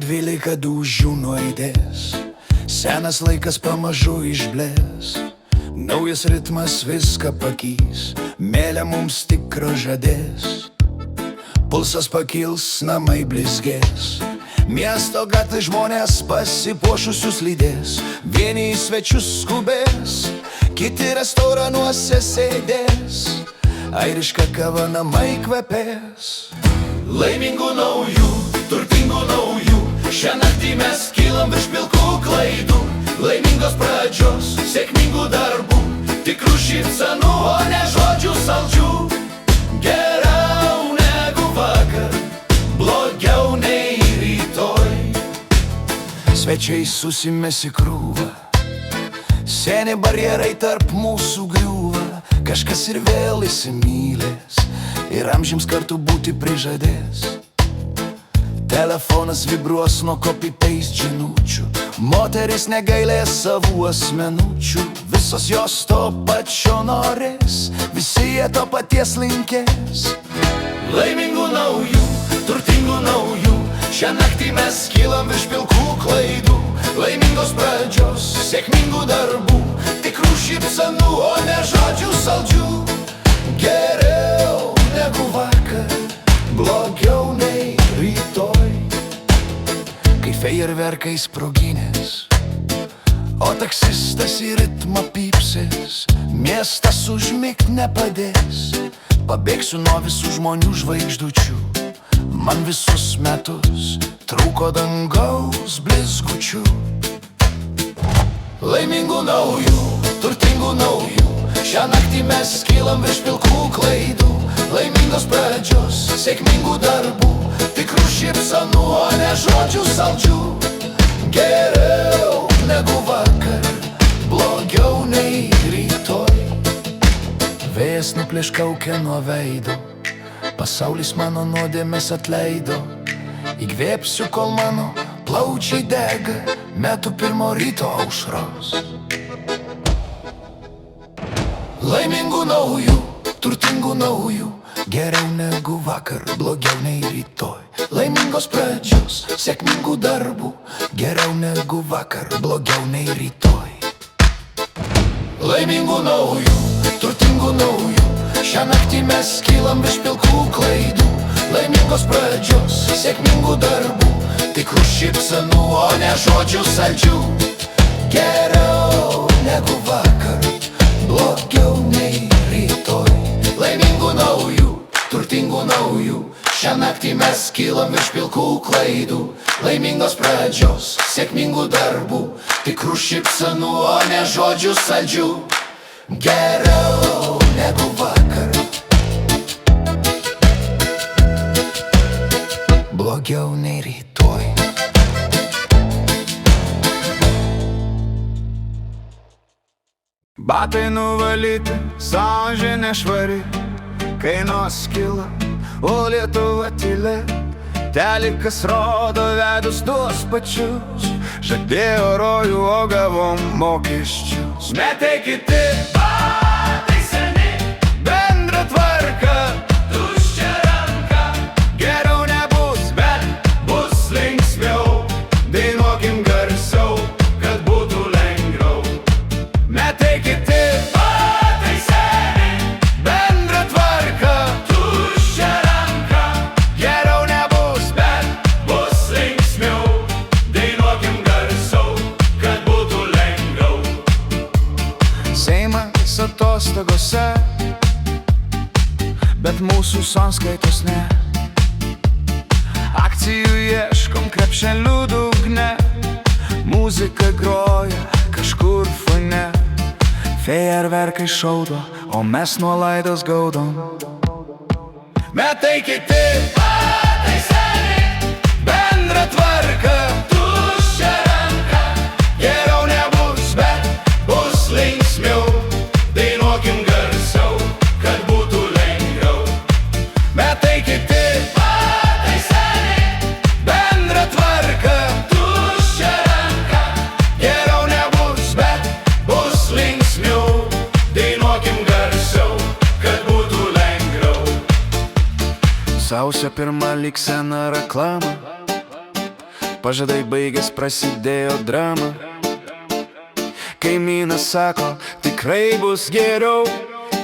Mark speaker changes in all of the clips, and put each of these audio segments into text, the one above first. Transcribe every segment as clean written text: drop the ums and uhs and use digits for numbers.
Speaker 1: 12 dūžių nuaidės, senas laikas pamažu išblės, naujas ritmas viską pakys, mėlė mums tikro žadės. Pulsas pakils, namai blizgės, miesto gatvė žmonės pasipuošusius lydės, vieni į svečius skubės, kiti restoranuose sėdės, airiška kava namai kvepės. Laimingų naujų, turtingų naujų, šią naktį mes kylam virš pilkų klaidų, laimingos pradžios, sėkmingų darbų, tikrų šypsenų, o ne žodžių saldžių. Geriau negu vakar, blogiau nei rytoj. Svečiai susimės į krūvą, seni barjerai tarp mūsų griūva, kažkas ir vėl įsimylės ir amžiams kartu būti prižadės. Telefonas vibruos nuo copy-paste žinučių, moteris negailės savų asmenučių, visos jos to pačio norės, visi jie to paties linkės. Laimingų naujų, turtingų naujų, šią naktį mes kylam virš pilkų klaidų, laimingos pradžios, sėkmingų darbų, tikrų šypsenų, o ne žodžių saldžių. Geriau negu vakar, blogiau nei rytoj. Kai fejerverkai sproginės, o taksistas į ritmą pypsės, miestas užmigt nepadės, pabėgsiu nuo visų žmonių žvaigždučių, man visus metus trūko dangaus blizgučių. Laimingų naujų, turtingų naujų, šią naktį mes kylam virš pilkų klaidų, laimingos pradžios, sėkmingų darbų, tikrų šypsenų, o ne žodžių saldžių. Geriau negu vakar, blogiau nei rytoj. Vėjas nuplėš kaukę nuo veido, pasaulis mano nuodėmes atleido, įkvėpsiu, kol mano plaučiai dega, metų pirmo ryto aušros. Laimingų naujų, turtingų naujų, geriau negu vakar, blogiau nei rytoj. Laimingos pradžios, sėkmingų darbų, geriau negu vakar, blogiau nei rytoj. Laimingų naujų, turtingų naujų, šią naktį mes kylam virš pilkų klaidų, laimingos pradžios, sėkmingų darbų, tikrų šypsenų, o ne žodžių saldžių. Geriau negu vakar, blogiau nei rytoj. Laimingų naujų, turtingų naujų, šią naktį mes kylam virš pilkų klaidų, laimingos pradžios, sėkmingų darbų, tikrų šypsenų, o ne žodžių saldžių. Geriau negu vakar, blogiau nei rytoj.
Speaker 2: Batai nuvalyti, sąžinė švari, kai nuskila, o Lietuva tylė. Telikas rodo veidus tuos pačius, žadėjo rojų, o gavom mokesčius. Metai kiti, batai seni, bendra tvarka, tuščia ranka. Geriau nebus, bet bus linksmiau, dainuokim garsiau, kad būtų lengviau. Metai kiti, batai seni, bendra tvarka, tuščia ranka. Geriau nebus, bet bus linksmiau, dainuokim garsiau, kad būtų lengviau. Seimas atostogose, bet mūsų sąskaitos ne. Akcijų ieškom krepšelių dugne, muzika groja kažkur fone. Fejerverkai šaudo, o mes nuolaidos gaudom. Metai kiti, batai seni, bendra tvarka, tuščia ranka. Geriau nebus, bet bus linksmiau, dainuokim garsiau, kad būtų lengviau. Metai kiti, batai seni, bendra tvarka, tuščia ranka. Geriau nebus, bet bus linksmiau, dainuokim garsiau, kad būtų lengviau. Sausio 1 lyg sena reklama, pažadai baigės, prasidėjo drama. Kaimynas sako, tikrai bus geriau,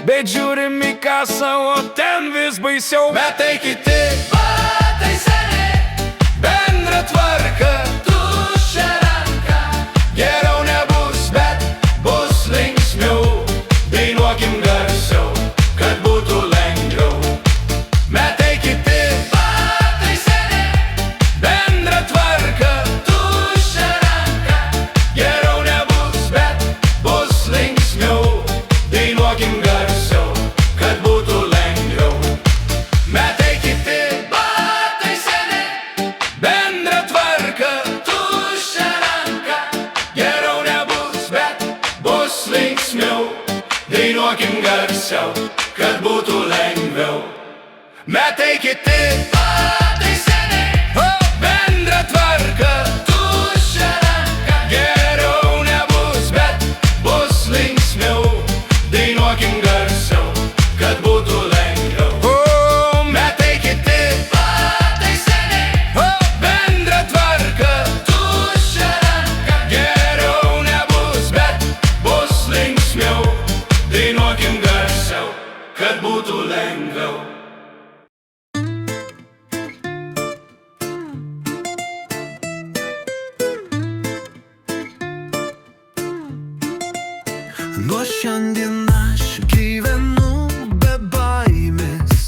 Speaker 2: bet žiūrim į kasą, o ten vis baisiau. Metai kiti, batai seni, bendra tvarka, tuščia ranka. Geriau nebus, bet bus linksmiau, dainuokim garsiau, kad būtų lengviau. Metai kiti, batai seni, bendra tvarka, tuščia ranka. Geriau nebus, bet bus linksmiau, dainuokim garsiau, kad būtų lengviau. Metai kiti, batai seni, bendra tvarka, tuščia ranka. Geriau nebus, bet bus linksmiau, dainuokim garsiau, kad būtų lengviau. Metai kiti, batai seni, bendra tvarka, tuščia ranka. Geriau nebus, bet bus linksmiau, dainuokim garsiau, kad būtų lengviau. Metai kiti, batai seni, bendra tvarka, tuščia ranka. Geriau nebus, bet bus linksmiau, dainuokim garsiau, kad būtų lengviau.
Speaker 3: Nuo šiandien aš gyvenu be baimės,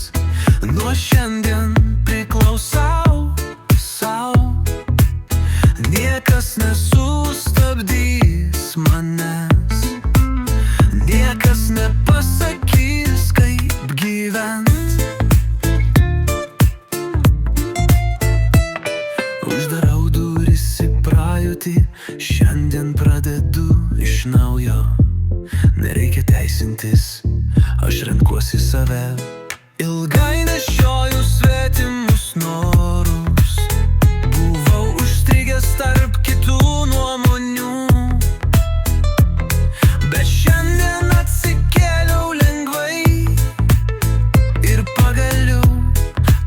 Speaker 3: nuo šiandien priklausau sau. Niekas nesustabdys manęs, niekas nepasakys, kaip gyvent. Uždarau duris į praeitį, šiandien pradedu iš naujo. Nereikia teisintis, aš renkuosi save. Ilgai nešioju svetimus norus, buvau užstrigęs tarp kitų nuomonių. Bet šiandien atsikėliau lengvai ir pagaliau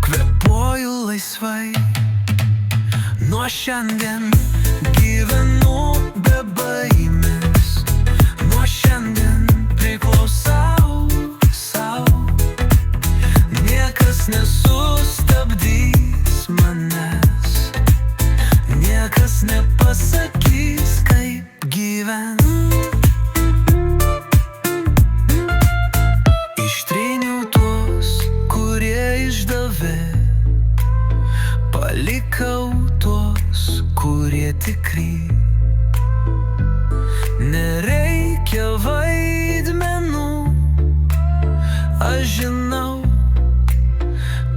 Speaker 3: kvėpuoju laisvai. Nuo šiandien gyvenu be baimės, nuo šiandien priklausau sau. Niekas nesustabdys manęs, niekas nepasakys, kaip gyvent. Ištryniau tuos, kurie išdavė, palikau tuos, kurie tikri. Nereikia vaidmenų, aš žinau,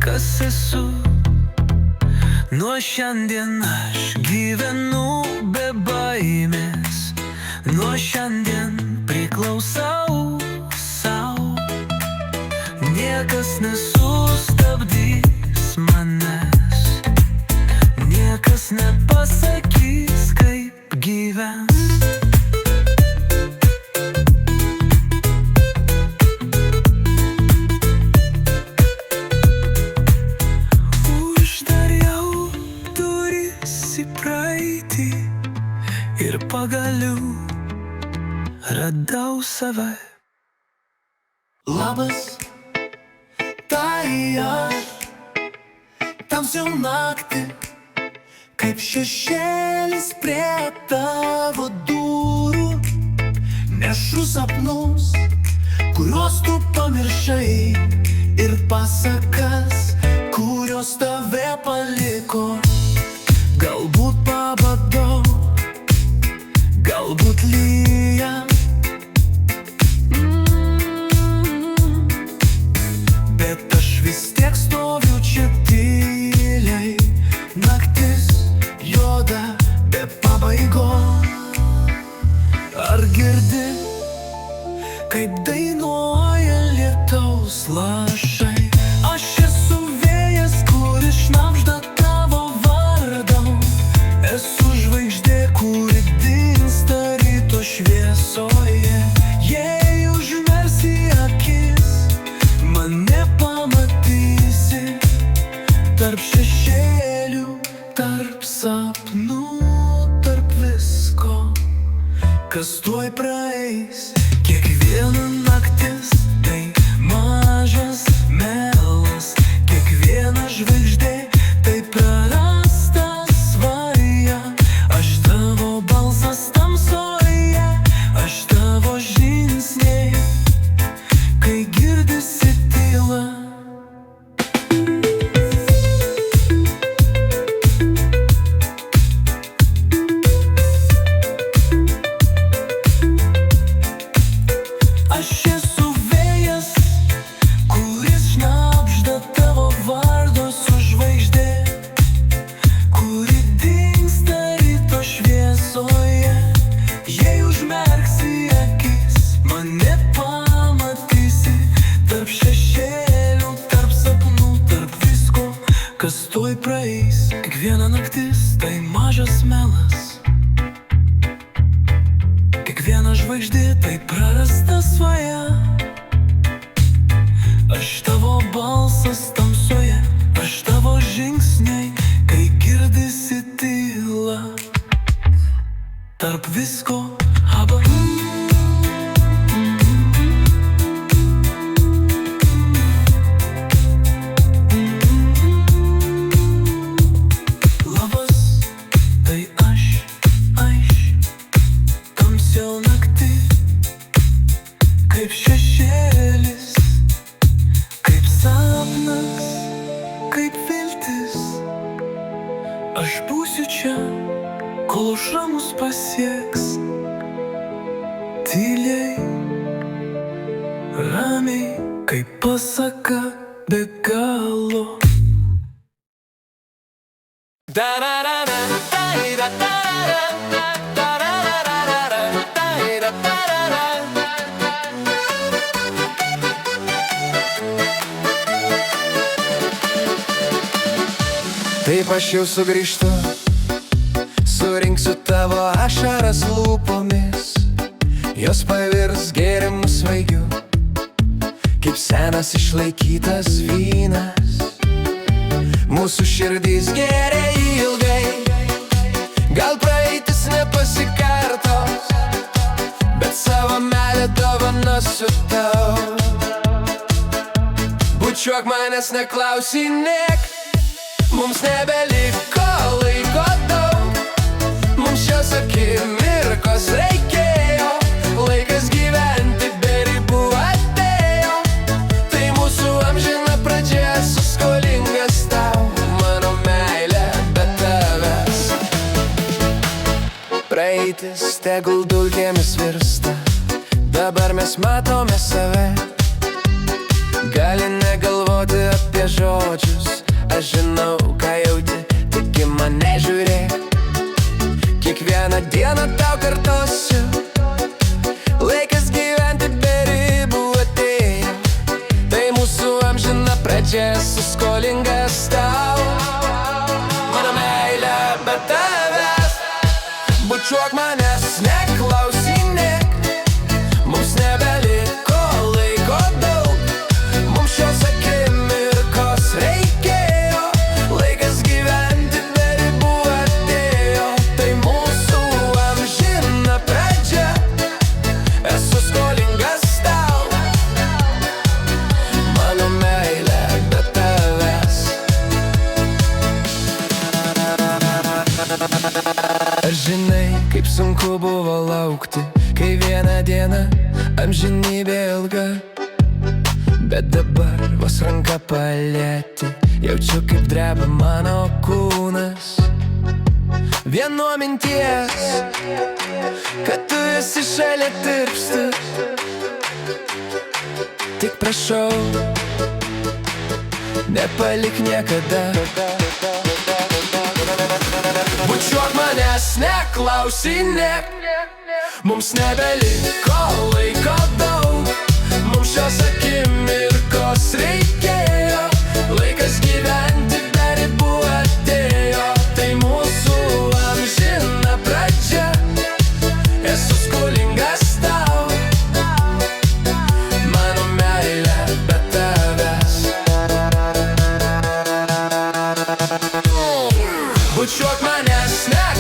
Speaker 3: kas esu. Nuo šiandien aš gyvenu be baimės, nuo šiandien priklausau sau. Niekas nesustabdys manęs, niekas nepasakys, kaip gyvent. Ir pagaliau radau save.
Speaker 1: Labas, tai aš, tamsiau naktį, kaip šešėlis prie tavo durų. Nešu sapnus, kuriuos tu pamiršai, ir pasakas, kurios tave paliko. Galbūt pabadau, galbūt lyja, bet aš vis tiek stoviu čia tyliai. Naktis juoda be pabaigos. Ar girdi, kaip dainuoja lietaus lašai? Aš esu vėjas, kuris šnabžda tavo vardą. Esu žvaigždė, kuri dingsta ryto šviesoje. Jei užmersi akis, mane pamatysi tarp šešėlių, tarp sapnų.
Speaker 3: sapnų tarp visko, kas tuoj praeis. Kiekviena naktis tai mažas melas, kiekviena žvaigždė tai prarastas svaja. Aš tavo balsas tamsoje, aš tavo žingsniai, kai girdisi tyla. Aš esu vėjas, kuris šnabžda tavo vardo su žvaigždė, kuri dingsta ryto šviesoje. Jei užmerksi akis, mane pamatysi tarp šešėlių, tarp sapnų, tarp visko, kas tuoj praeis. Kiekviena naktis tai mažas melas, kiekviena žvaigždė tai prarasta svaja. Aš tavo balsas tamsoje, aš tavo žingsniai, kai girdisi tyla. Tarp visko haba. Labas, tai aš, tamsiau nakti, kaip šešėlis, kaip sapnas, kaip viltis. Aš būsiu čia, kol aušra mus pasieks. Tyliai, ramiai, kaip pasaka be galo.
Speaker 2: Taip aš jau sugrįžtu, surinksiu tavo ašaras lūpomis, jos pavirs gėrimu svaigiu, kaip senas išlaikytas vynas. Mūsų širdys gėrė ilgai, gal praeitis nepasikartos, bet savo meilę dovanosiu tau. Bučiuok manęs, neklausinėk, mums nebeliko laiko daug, mums šios akimirkos reikėjo, laikas gyventi be ribų atėjo. Tai mūsų amžina pradžia, esu skolingas tau, mano meilė be tavęs. Praeitis tegul dulkėmis virsta, dabar mes matome save. Gali negalvoti apie žodžius, aš žinau, ką jauti, tik į mane žiūrėk. Kiekvieną dieną tau kartosiu, laikas gyventi be ribų atėjo. Tai mūsų amžina pradžia, esu skolingas tau, mano meilė be tavęs. Bučiuok manęs, neklausinėk, mums nebeliko laiko daug, mums šios akimirkos reikėjo, laikas gyventi be ribų atėjo. Tai mūsų amžina pradžia, esu skolingas tau, mano meilė be tavęs. Ar žinai, kaip sunku buvo laukti, kai vieną dieną amžinybė ilga, bet dabar vos ranka palieti, jaučiu kaip dreba mano kūnas. Vien nuo minties, kad tu esi šalia tirpstu, tik prašau, nepalik niekada. Bučiuok manęs, neklausinėk, mums nebeliko laiko daug, mums šios akimirkos reikėjo, laikas gyventi be ribų atėjo. Tai mūsų amžina pradžia, esu skolingas tau, mano meilė be tavęs. Bučiuok manęs, neklausinėk,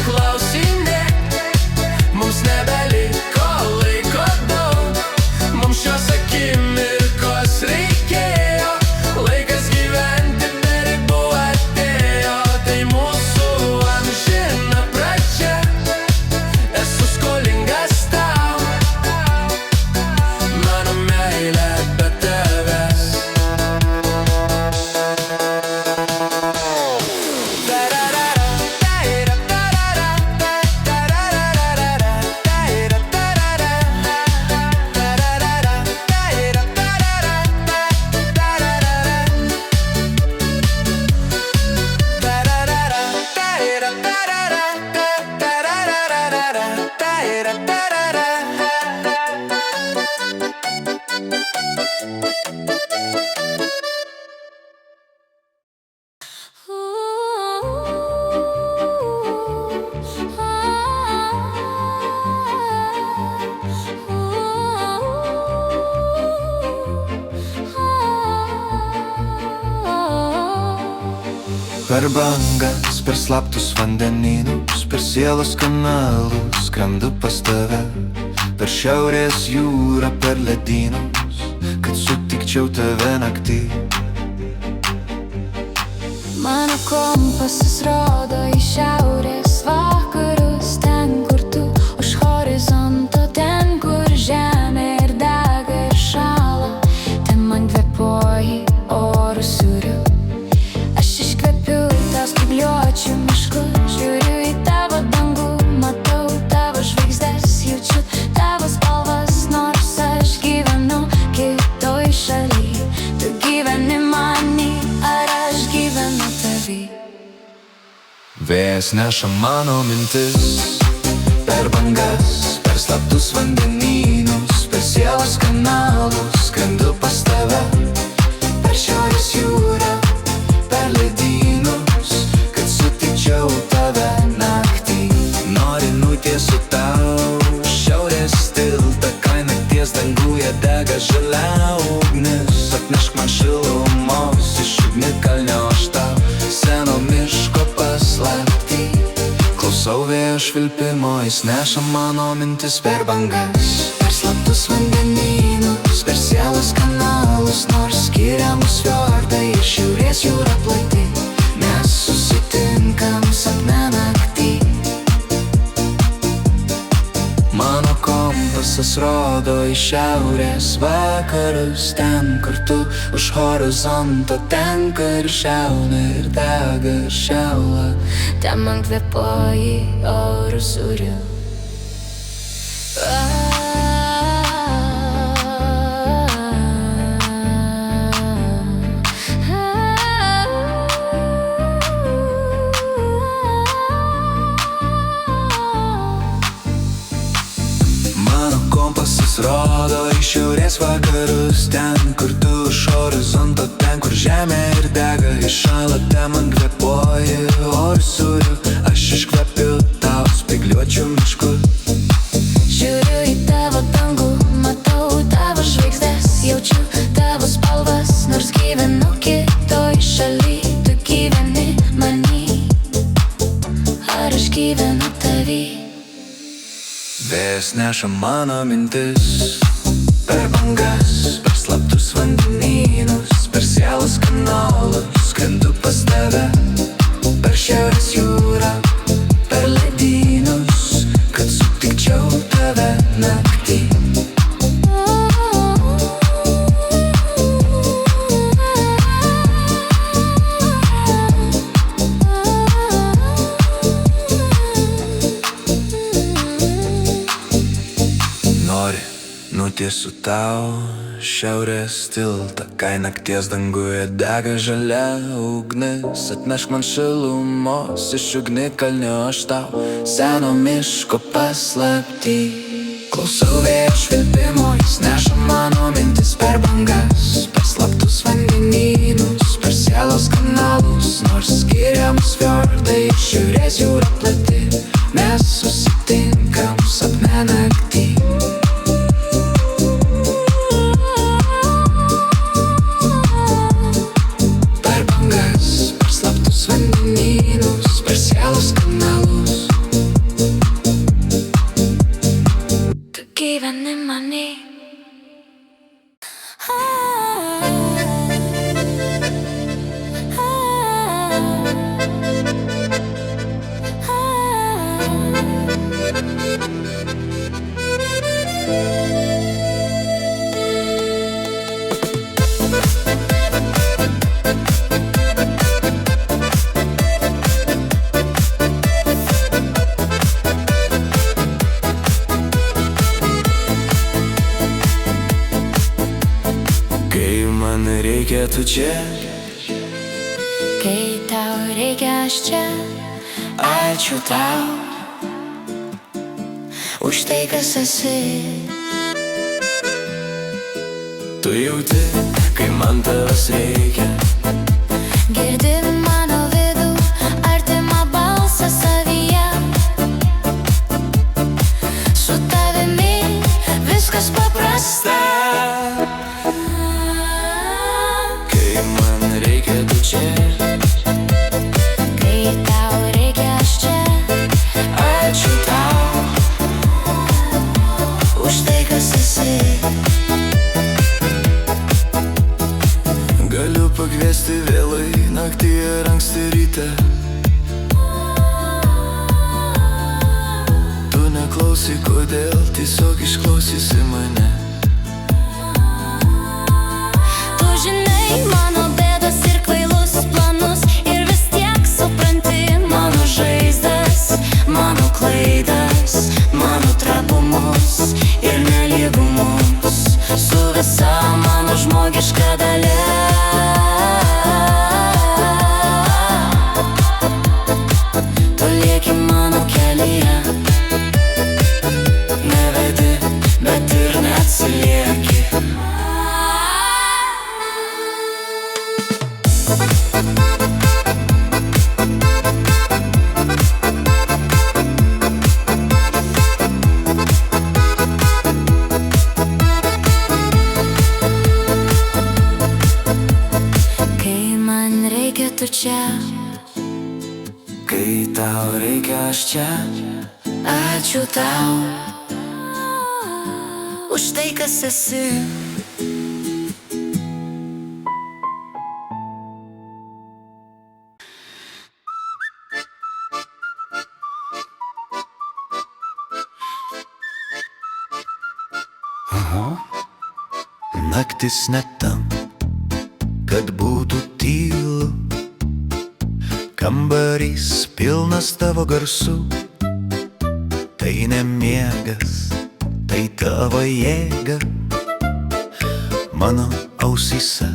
Speaker 4: Per bangas, per slaptus vandenynus, per sielos kanalus skrendu pas tave. Per šiaurės jūrą, per ledynus, kad sutikčiau tave naktį.
Speaker 5: Mano kompasas rodo į šiaurės vakarus, ten kur tu už horizonto, ten kur žemė ir dega ir šąla. Ten man kvėpuoji orų sūriu, aš iškvepiu tau spygliuočių mišku. Žiūriu į tavo dangų, matau tavo žvaigždes, jaučiu tavo spalvas, nors aš gyvenu kitoj šaly. Tu gyveni many, ar aš gyvenu tavy?
Speaker 4: Vėjas neša mano mintis per bangas, per slaptus vandenynus, per sielos kanalus skrendu pas tave. Per šiaurės jūrą, per ledynus, kad sutikčiau tave naktį. Nori nutiesiu tau šiaurės tiltą, kai nakties danguje dega žalia ugnis. Atnešk man šilumos iš ugnikalnio, aš tau seno miško paslaptį. Klausau vėjo švilpimo, jis neša mano mintis per bangas, per slaptus vandenynus, per sielos kanalus, nors skiria mus fjordai ir šiaurės jūra plati. Mes susitinkam sapne naktį. Mano kompasas rodo į šiaurės vakarus, ten kur tu už horizonto, ten kur žiauna ir dega ir šąla.
Speaker 5: Ten man kvėpuoji orų sūriu.
Speaker 4: Mano kompasas rodo į šiaurės vakarus, ten kur tu už horizonto, ten kur žemė ir dega ir šąla. Ten man kvėpuoji orų sūriu, aš iškvepiu tau spygliuočių mišku.
Speaker 5: Žiūriu į tavo dangų, matau tavo žvaigždes, jaučiu tavo spalvas, nors gyvenu kitoj šaly. Tu gyveni many, ar aš gyvenu tavy?
Speaker 4: Vėjas neša mano mintis per bangas, per slaptus vandenynus, per sielos kanalus skrendu pas tave. Per šiaurės jūrą, per ledynus, kad sutikčiau tave naktį. Nori nutiesiu tau šiaurės tiltą, kai nakties danguje dega žalia ugnis. Atnešk man šilumos iš ugnikalnio, aš tau seno miško paslaptį. Klausau vėjo švilpimo, jis neša mano mintis per bangas, per slaptus vandenynus, per sielos kanalus, nors skiria mus fjordai ir šiaurės jūra plati. Mes susitinkam sapne naktį. Per bangas, per slaptus vandenynus, per sielos kanalus.
Speaker 5: Tu gyveni many.
Speaker 4: Kai man reikia tu čia,
Speaker 5: Kai tau reikia aš čia,
Speaker 4: ačiū tau
Speaker 5: už tai, kas esi.
Speaker 4: Tu jauti, kai man tavęs reikia.
Speaker 5: Girdi mano vidų, artimą balsą savyje. Su tavimi viskas paprasta.
Speaker 4: Kai man reikia tu čia,
Speaker 3: klausi, kodėl tiesiog išklausysi mane.
Speaker 5: Tu žinai mano bėdas ir kvailus planus, ir vis tiek supranti mano žaizdas, mano klaidas, mano trapumus ir nelygumus, su visa mano žmogiška dalia. Tu lieki mano kelyje, nevedi, bet ir neatsilieki. Kai man reikia, tu čia.
Speaker 3: Kai tau reikia, aš čia.
Speaker 5: Ačiū tau už tai, kas esi.
Speaker 4: Naktis ne tam, kad būtų tylu, kambarys pilnas tavo garsų. Tai ne miegas, tai tavo jėga. Mano ausyse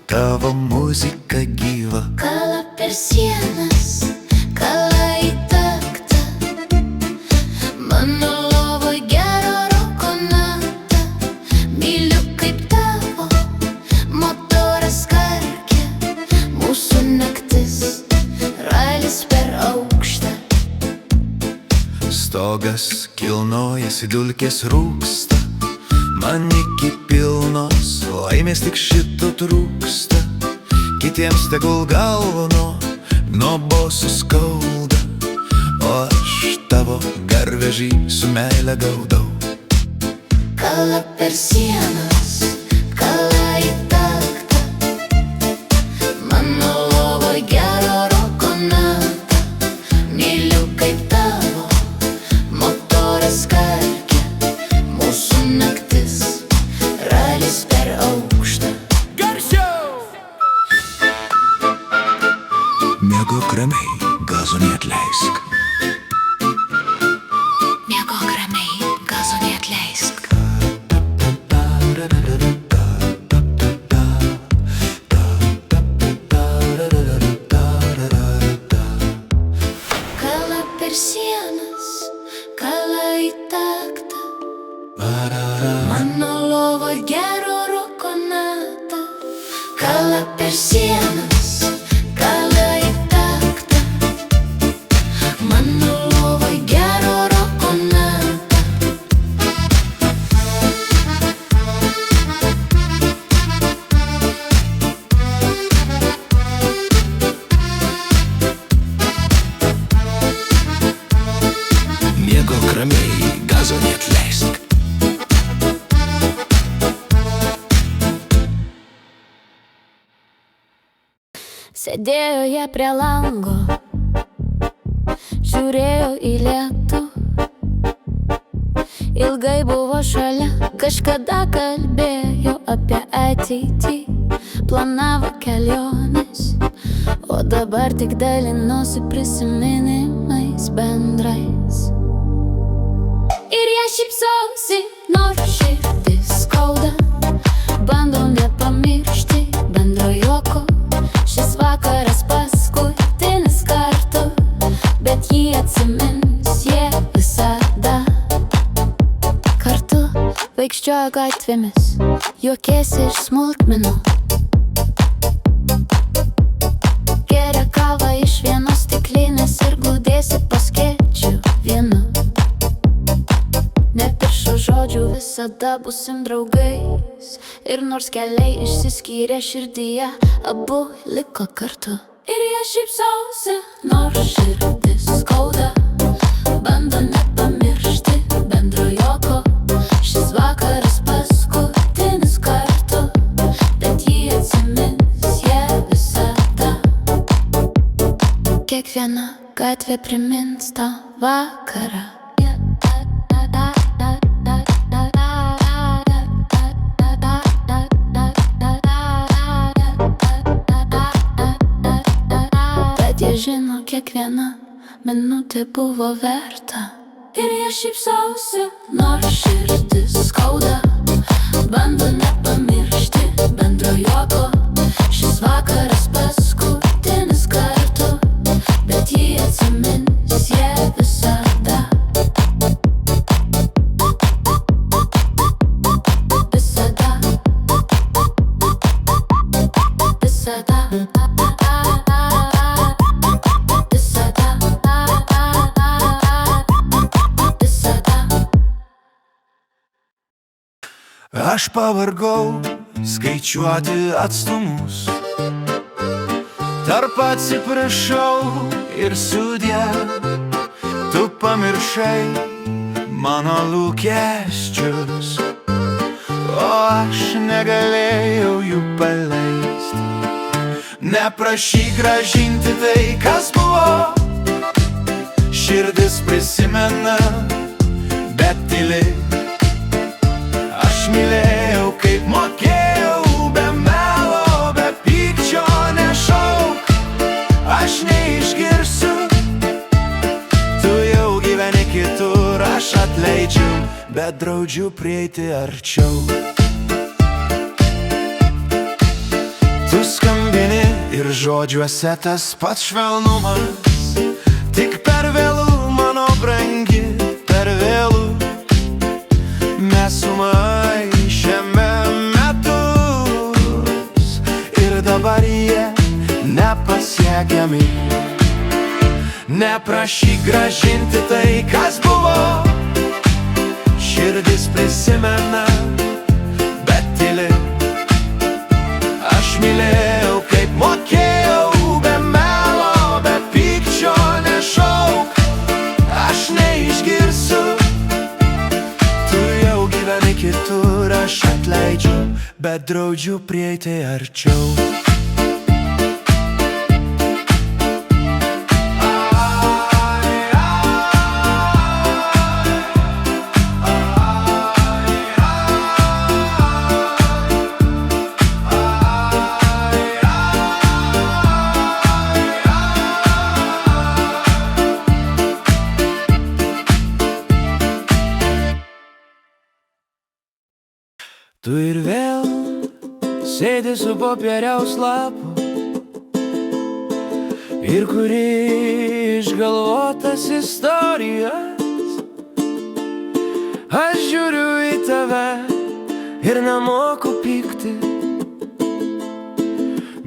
Speaker 4: tavo muzika gyva.
Speaker 5: Kala per sienas, kala į taktą, mano lovoj gero roko natą. Myliu kaip tavo motoras karkia, mūsų naktis ralis per aukštą.
Speaker 4: Stogas kilnojasi, dulkės rūksta, man iki pilnos laimės tik šito trūksta. Kitiems tegul galvo nuo bosų skauda, o aš tavo garvežį su meile gaudau.
Speaker 5: Kala per sienas, kala į taktą, mano lovoj gero roko natą. Myliu kaip tavo motoras karkia, mūsų naktis ralis per aukštą.
Speaker 4: Miegok ramiai, gazo neatleisk.
Speaker 5: Miegok ramiai, gazo neatleisk. Kala per sienas, kala į taktą, mano lovoj gero roko natą. Kala per sienas, kala į taktą, mano lovoj gero roko natą.
Speaker 3: Miegok ramiai, gazo neatleisk.
Speaker 5: Sėdėjo jie prie lango, žiūrėjo į lietų. Ilgai buvo šalia, kažkada kalbėjo apie ateitį, planavo keliones, o dabar tik dalinosi prisiminimais bendrais. Ir jie šypsosi, nors širdis skauda, bandau nepamiršti bendro juoko. Šis vakaras paskutinis kartu, bet jį atsimins jie visada. Kartu vaikščiojo gatvėmis, juokėsi iš smulkmenų. Geria kavą iš vienos stiklinės ir glūdėsi po skėčiu vienu. Nepiršo žodžių, visada būsim draugais. Ir nors keliai išsiskyrė širdyje, abu liko kartu. Ir jie šypsosi, nors širdis skauda, bando nepamiršti bendro juoko. Šis vakaras paskutinis kartu, bet jį atsimins jie visada. Kiekviena gatvė primins tą vakarą. kiekviena minutė buvo verta. Ir aš šypsausi, nors širdis skauda, bando nepamiršti bendro juoko. Šis vakaras paskutinis kartu, bet jį atsimins jie visada. Visada. Visada.
Speaker 4: Aš pavargau skaičiuoti atstumus, tarp atsiprašau ir sudie. Tu pamiršai mano lūkesčius, o aš negalėjau jų paleisti. Neprašyk grąžinti tai, kas buvo. Širdis prisimena, bet tyli. Aš mylėjau, kaip mokėjau, be melo, be pykčio nešauk. Aš neišgirsiu, tu jau gyveni kitur. Aš atleidžiu, bet draudžiu prieiti arčiau. Tu skambini ir žodžiuose tas pats švelnumas, tik per vėlų, mano brangi, per vėlų. Mes sumaišėme metus ir dabar jie nepasiekiami. Neprašyk grąžinti tai, kas buvo. Širdis prisimena, bet tyli. Aš mylėjau, kaip mokėjau, be melo, be pykčio nešauk. Aš neišgirsiu, kitur. Aš atleidžiu, bet draudžiu prieiti arčiau. Tu ir vėl sėdi su popieriaus lapu ir kuri išgalvotas istorijas. Aš žiūriu į tave ir nemoku pykti,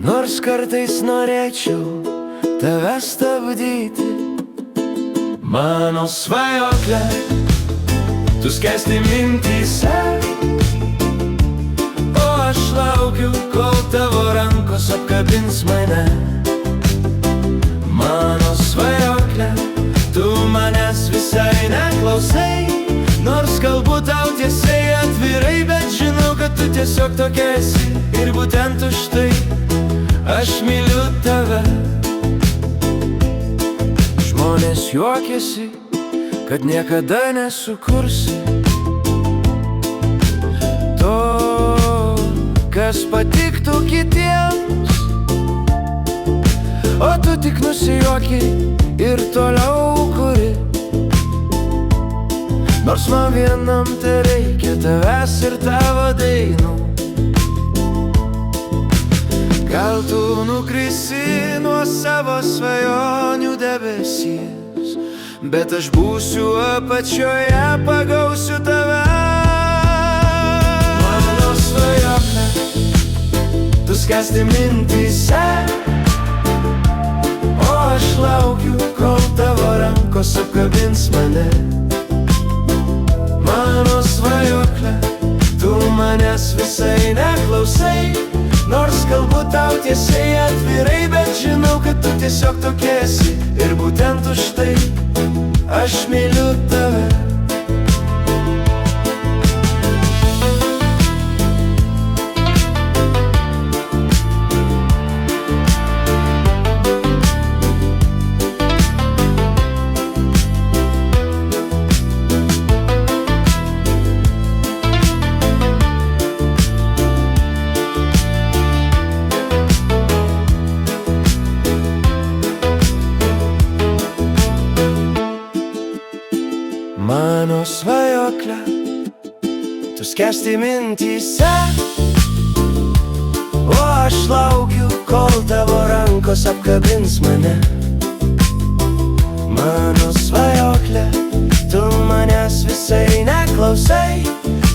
Speaker 4: nors kartais norėčiau tave stabdyti. Mano svajoklė, tu skęsti mintyse, aš laukiu, kol tavo rankos apkabins mane. Mano svajoklė, tu manęs visai neklausai, nors kalbu tau tiesiai atvirai, bet žinau, kad tu tiesiog tokia esi. Ir būtent už tai aš myliu tave. Žmonės juokiasi, kad niekada nesukursi to, kas patiktų kitiems, o tu tik nusijuoki ir toliau kuri. Nors man vienam tai reikia tavęs ir tavo dainų. Gal tu nukrisi nuo savo svajonių debesies, bet aš būsiu apačioje, pagausiu tave. Mano svajoklė, tu skęsti mintyse, o aš laukiu, kol tavo rankos apkabins mane. Mano svajoklė, tu manęs visai neklausai, nors kalbu tau tiesiai atvirai, bet žinau, kad tu tiesiog tokia esi. Ir būtent už tai aš myliu tave.
Speaker 6: Mano svajoklė, tu skęsti mintyse, o aš laukiu, kol tavo rankos apkabins mane. Mano svajoklė, tu manęs visai neklausai,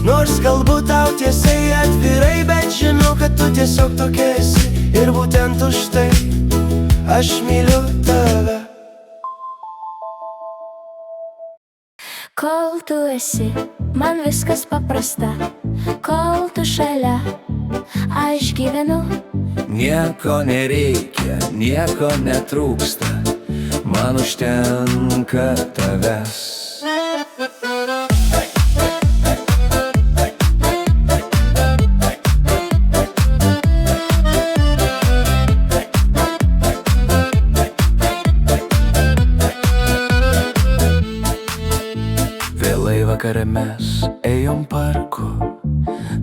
Speaker 6: nors kalbu tau tiesiai atvirai, bet žinau, kad tu tiesiog tokia esi. Ir būtent už tai aš myliu tave.
Speaker 5: Kol tu esi, man viskas paprasta. Kol tu šalia, aš gyvenu.
Speaker 2: Nieko nereikia, nieko netrūksta, man užtenka tavęs. Vakare mes ėjom parku,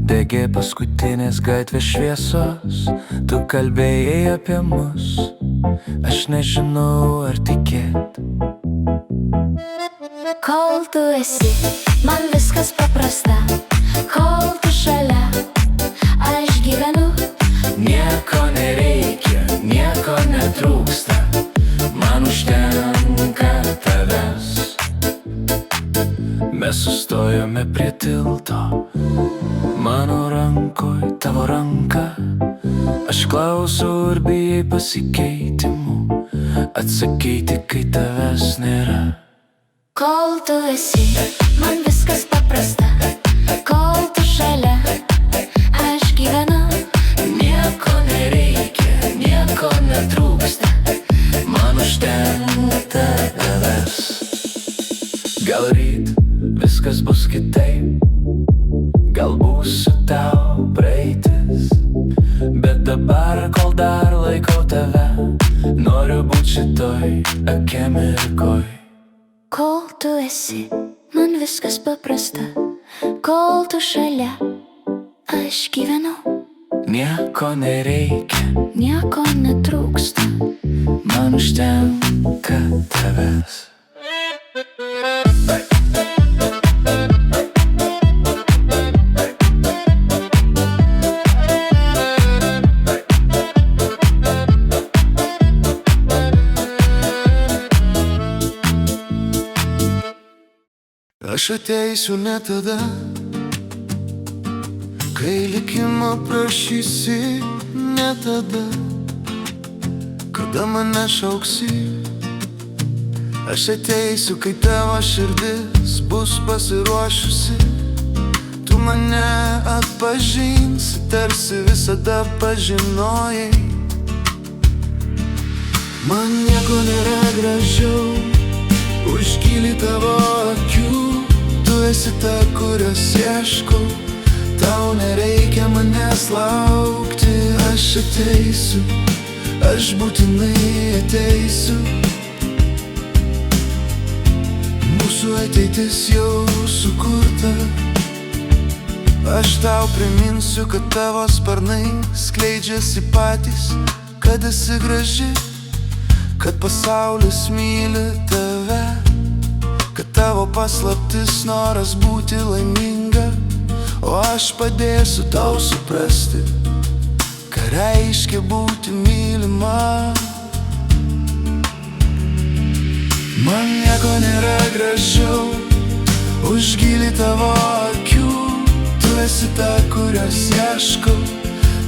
Speaker 2: degė paskutinės gatvės šviesos. Tu kalbėjai apie mus, aš nežinau ar tikėt.
Speaker 5: Kol tu esi, man viskas paprasta. Kol tu šalia, aš gyvenu.
Speaker 2: Nieko nereikia, nieko netrūksta, man užtenka tavęs. Mes sustojome prie tilto, mano rankoj tavo ranka. Aš klausau, ar bijai pasikeitimų, atsakyti, kai tavęs nėra.
Speaker 5: Kol tu esi, man viskas paprasta. Kol tu šalia, aš gyvenu.
Speaker 2: Nieko nereikia, nieko netrūksta, man užtenka tavęs. Gal ryt viskas bus kitaip, gal būsiu tau praeitis, bet dabar, kol dar laikau tave, noriu būt šitoj akimirkoj.
Speaker 5: Kol tu esi, man viskas paprasta. Kol tu šalia, aš gyvenu.
Speaker 2: Nieko nereikia,
Speaker 5: Nieko netrūksta,
Speaker 2: man užtenka tavęs.
Speaker 4: Aš ateisiu ne tada, kai likimo prašysi, ne tada, kada mane šauksi. Aš ateisiu, kai tavo širdis bus pasiruošusi. Tu mane atpažinsi, tarsi visada pažinojai. Man nieko nėra gražiau už gilį tavo akių. Tu esi ta, kurios ieškau, tau nereikia manęs laukti. Aš ateisiu, aš būtinai ateisiu. Mūsų ateitis jau sukurta. Aš tau priminsiu, kad tavo sparnai skleidžiasi patys, kad esi graži, kad pasaulis myli tave, kad tavo paslaptis noras būti laiminga. O aš padėsiu tau suprasti, ką reiškia būti mylima. Man nieko nėra gražiau už gilį tavo akių. Tu esi ta, kurios ieškau,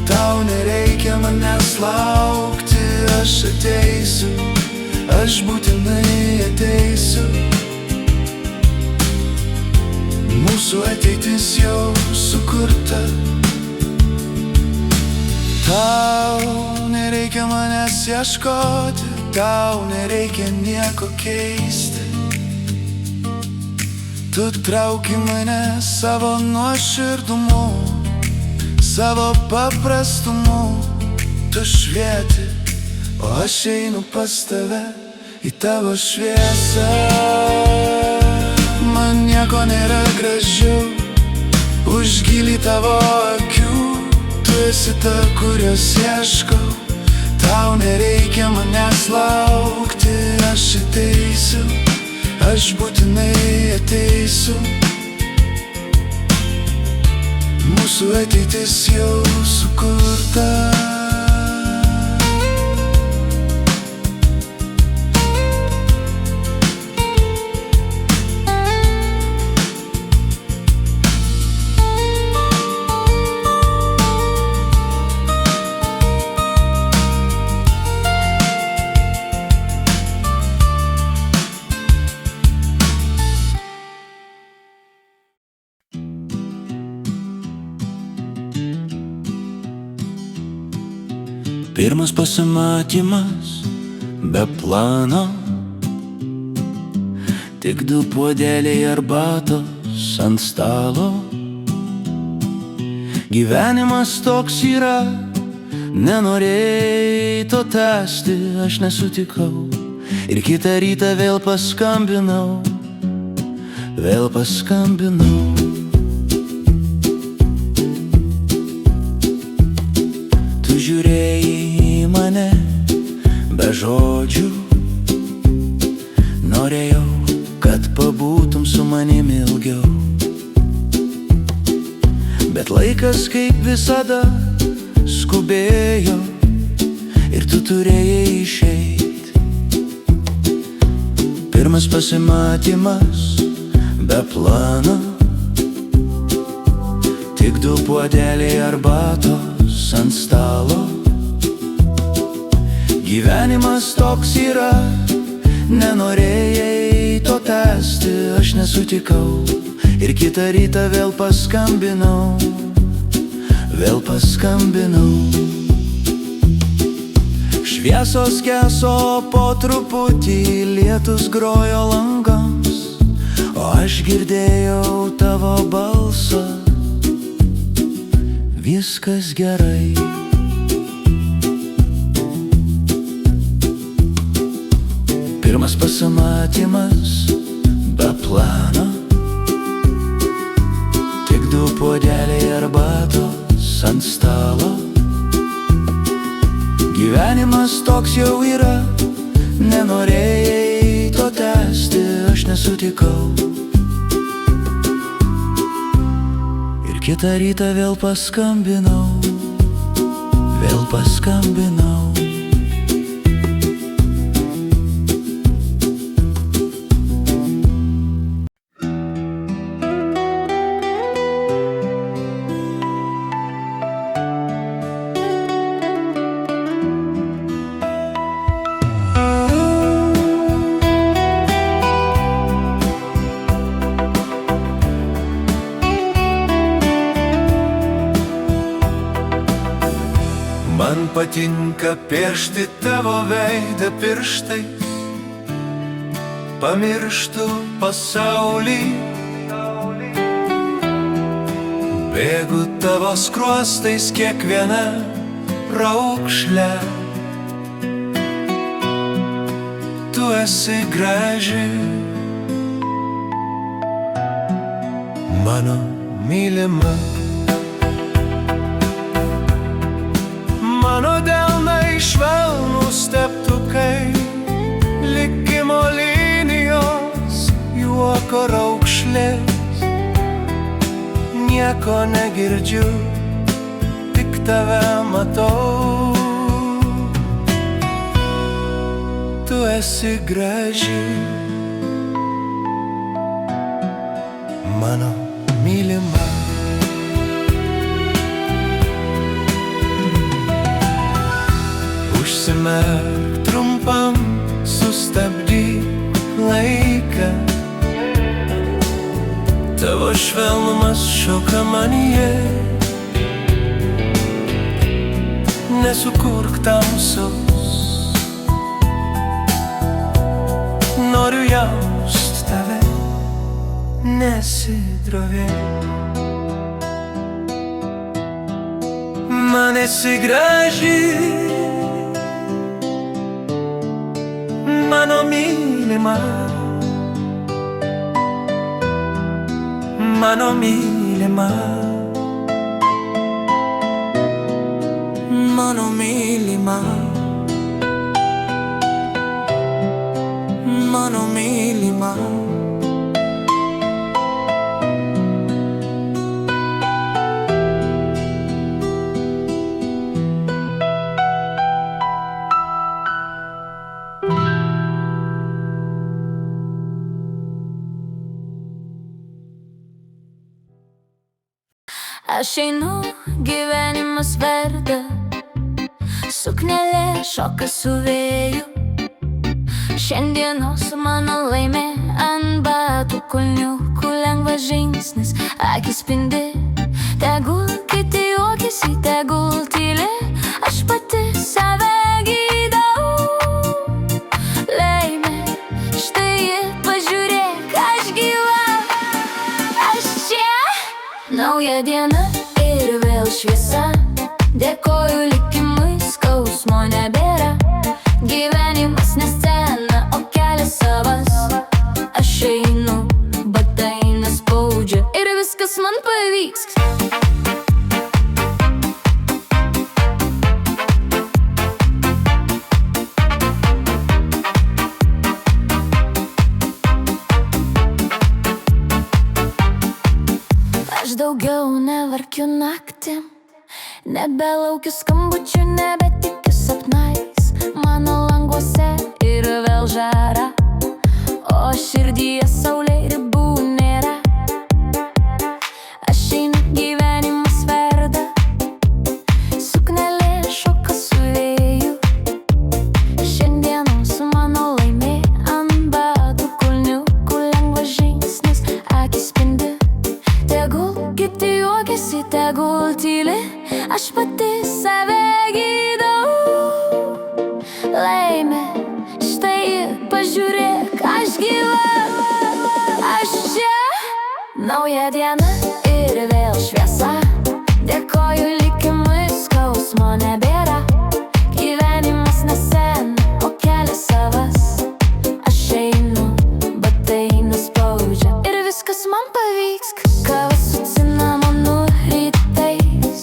Speaker 4: tau nereikia manęs laukti. Aš ateisiu, aš būtinai ateisiu. Mūsų ateitis jau sukurta. Tau nereikia manęs ieškoti, tau nereikia nieko keisti. Tu trauki mane savo nuoširdumu, savo paprastumu. Tu švieti, o aš einu pas tave į tavo šviesą. Man nieko nėra gražiau už gilį tavo akių. Tu esi ta, kurios ieškau, tau nereikia manęs laukti. Aš ateisiu, Aš būtinai ateisiu, mūsų ateitis jau sukurta.
Speaker 2: Pirmas pasimatymas be plano, tik 2 puodeliai arbatos ant stalo. Gyvenimas toks yra, nenorėjai to tęsti, aš nesutikau. Ir kitą rytą vėl paskambinau. Tu žiūrėjai į mane be žodžių, norėjau, kad pabūtum su manimi ilgiau. Bet laikas kaip visada skubėjo ir tu turėjai išeit. Pirmas pasimatymas be plano, tik 2 puodeliai arbatos ant stalo. Gyvenimas toks yra, nenorėjai to tęsti, aš nesutikau. Ir kitą rytą vėl paskambinau. Šviesos geso po truputį, lietus grojo langams, o aš girdėjau tavo balsą. Viskas gerai. Pirmas pasimatymas be plano, tik 2 puodeliai arbatos ant stalo. Gyvenimas toks jau yra, nenorėjai to tęsti, aš nesutikau. Ir kitą rytą vėl paskambinau.
Speaker 4: Man patinka piešti tavo veidą pirštais, pamirštu pasaulį. Bėgu tavo skruostais kiekviena raukšle. Tu esi graži, mano mylima. Mano delnai švelnūs teptukai, likimo linijos, juoko raukšlės. Nieko negirdžiu, tik tave matau. Tu esi graži, mano mylima. Užsimerk trumpam, sustabdyk laiką. Tavo švelnumas šoka manyje. Nesukurk tamsos, noriu jaust tave, nesidrovėk. Man esi graži, mano mylima. Mano mylima. Mano mylima. Mano mylima.
Speaker 5: Aš einu, gyvenimas verda, suknelė šoka su vėju. Šiandienos mano laimė ant batų kulniukų lengvas žingsnis, akis spindi. Tegul kiti juokiasi, tegul tyli, aš pati save gydau. Laimė, štai ji, pažiūrėk, aš gyva, aš čia. Nauja diena ir vėl šviesa, dėkoju likimui, skausmo nebėra. Gyvenimas ne scena, o kelias savas. Aš einu, batai nespaudžia ir viskas man pavyks. Aš daugiau nevarkiu naktim, nebelaukiu skambučių, nebetikiu sapnais. Mano languose ir vėl žara, o širdyje saulė ribų nėra. Aš einu, gyvenimas verda, suknelė šoka su vėju. Šiandienos mano laimė ant batų kulniukų lengvas žingsnis, akis spindi. Tegul kiti juokiasi, tegul tyli, aš pati save gydau. Laimė, štai ji, pažiūrėk, aš gyva, aš čia. Nauja diena ir vėl šviesa, dėkoju likimui, skausmo nebėra. Gyvenimas ne scena, o kelias savas. Aš einu, batai nespaudžia ir viskas man pavyks. Kava su cinamonu rytais,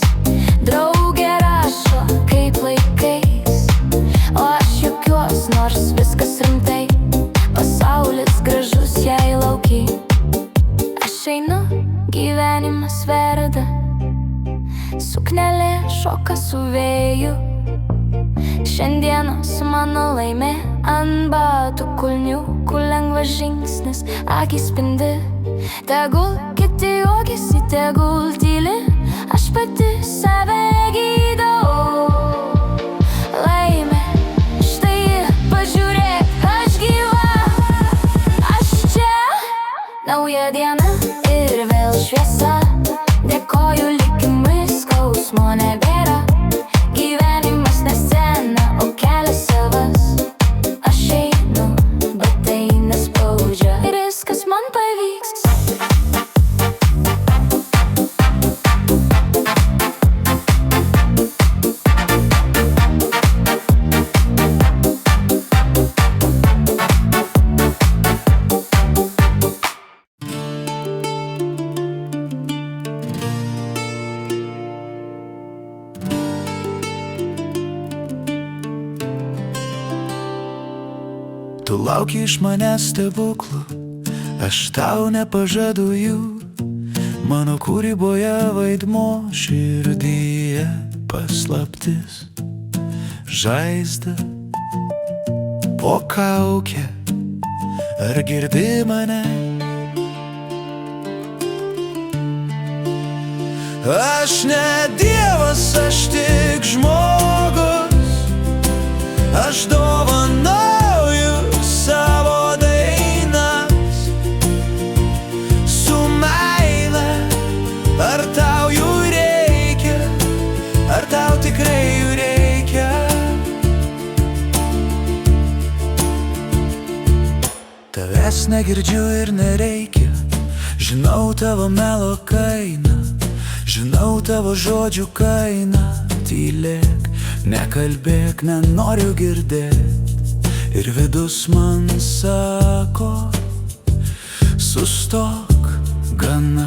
Speaker 5: draugė rašo kaip laikais, o aš juokiuos, nors viskas rimtai. Pasaulis gražus jai lauky. Aš einu, gyvenimas verda, suknelė šoka su vėju. Šiandienos mano laimė ant batų kulniukų lengvas žingsnis, akis spindi. Tegul kiti juokiasi, tegul tyli, aš pati save gydau. Laimė, štai ji, pažiūrėk, aš gyva, aš čia. Nauja diena ir vėl šviesa, dėkoju likimui, skausmo nebėra. Gyvenimas ne scena, o kelias savas. Aš einu, batai nespaudžia ir viskas man pavyks.
Speaker 2: Tu lauki iš manęs stebuklų, aš tau nepažadu jų. Mano kūryboje vaidmo, širdyje paslaptis. Žaizda po kaukę, ar girdi mane? Aš ne dievas, aš tik žmogus. Aš dovanoju savo dainas su meile. Ar tau jų reikia, ar tau tikrai jų reikia? Tavęs negirdžiu ir nereikia, žinau tavo melo kainą, žinau tavo žodžių kainą. Tylėk, nekalbėk, nenoriu girdėt. Ir vidus man sako, sustok, gana,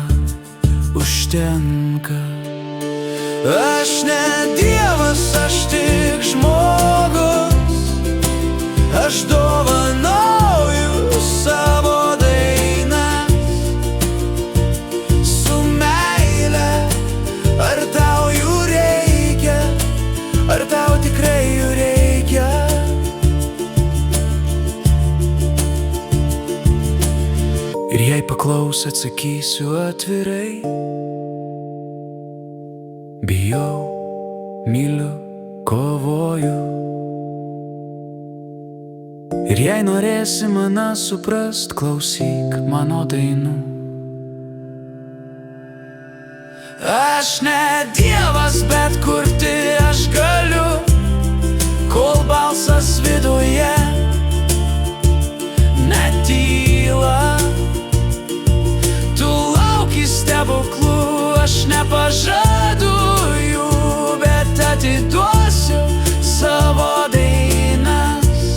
Speaker 2: užtenka. Aš ne dievas, aš tik žmogus. Aš dovanoju savo dainas su meile. Ar tau jų reikia, ar tau tikrai jų reikia? Ir jei paklaus, atsakysiu atvirai. Bijau, myliu, kovoju. Ir jei norėsi mane suprast, klausyk mano dainų. Aš ne dievas, bet kurti aš galiu, kol balsas viduje netyla. Tu lauki stebuklų, aš nepažadu jų, bet atiduosiu savo dainas,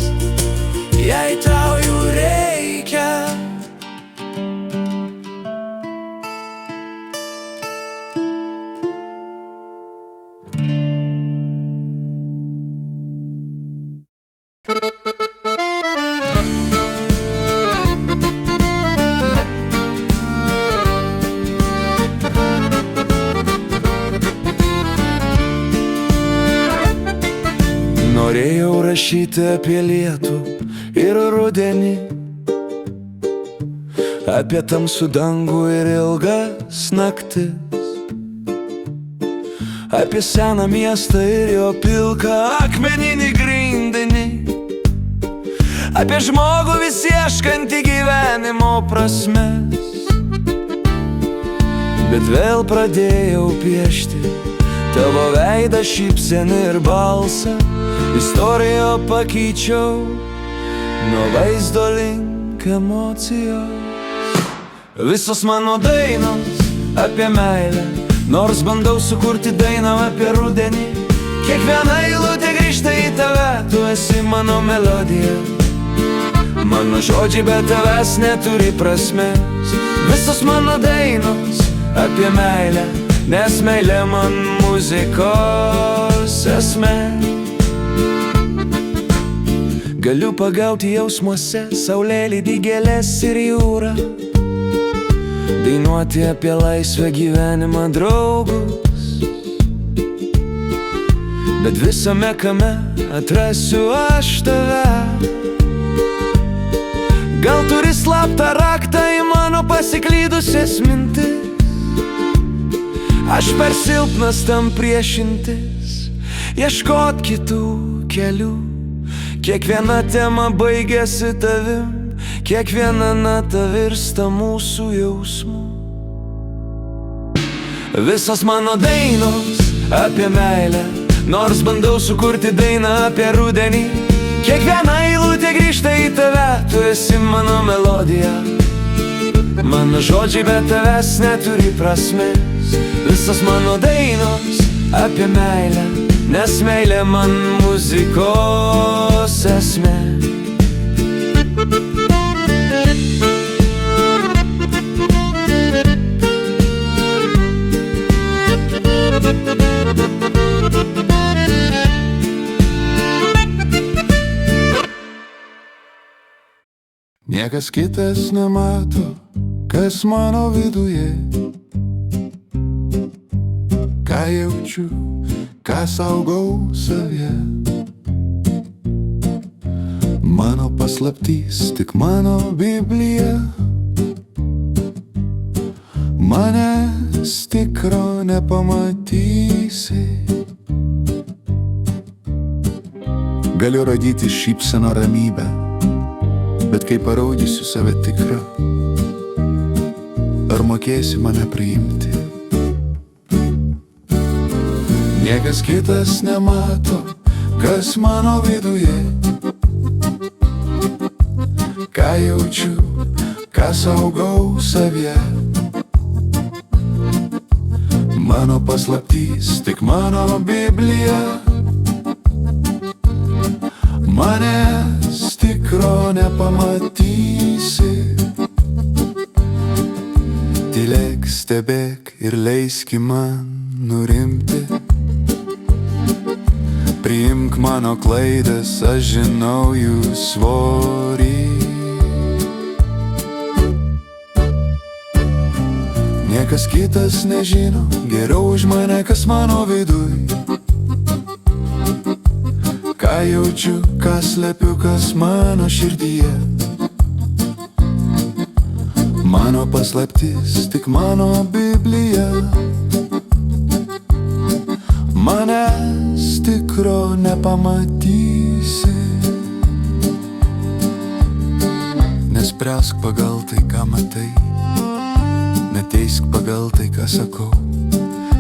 Speaker 2: jei tau jų reikia. Norėjau rašyti apie lietų ir rudenį, apie tamsų dangų ir ilgas naktis, apie seną miestą ir jo pilką akmeninį grindinį, apie žmogų vis ieškantį gyvenimo prasmes. Bet vėl pradėjau piešti tavo veidą, šypsenį ir balsą. Istoriją pakeičiau nuo vaizdo link emocijos. Visos mano dainos apie meilę, nors bandau sukurti dainą apie rudenį. Kiekviena eilutė grįžta į tave, tu esi mano melodija. Mano žodžiai be tavęs neturi prasmės. Visos mano dainos apie meilę, nes meilė man muzikos esmė. Galiu pagauti jausmuose saulėlydį, gėles ir jūrą, dainuoti apie laisvę, gyvenimą, draugus. Bet visame kame atrasiu aš tave. Gal turi slaptą raktą į mano pasiklydusias mintis. Aš per silpnas tam priešintis, ieškot kitų kelių. Kiekviena tema baigėsi tavim, kiekviena nata virsta mūsų jausmu. Visos mano dainos apie meilę, nors bandau sukurti dainą apie rudenį. Kiekviena eilutė grįžta į tave, tu esi mano melodija. Mano žodžiai be tavęs neturi prasmės. Visos mano dainos apie meilę, nes meilė man muzikos esmė.
Speaker 1: Niekas kitas nemato, kas mano viduje, ką jaučiu, ką saugau savyje. Mano paslaptys, tik mano Biblija, manęs tikro nepamatysi. Galiu radyti šypseną ramybę, bet kai parodysiu save tikrą, ar mokėsi mane priimti? Niekas kitas nemato, kas mano viduje, ką jaučiu, ką saugau savyje. Mano paslaptys, tik mano Biblija, manęs tikro nepamatysi. Tylėk, stebėk ir leiski man nurimti. Priimk mano klaidas, aš žinau jų svorį. Niekas kitas nežino geriau už mane, kas mano viduj, ką jaučiu, ką slepiu, kas mano širdyje. Mano paslaptis, tik mano Biblija,
Speaker 2: manęs tikro nepamatysi. Nespręsk pagal tai, ką matai, neteisk pagal tai, ką sakau.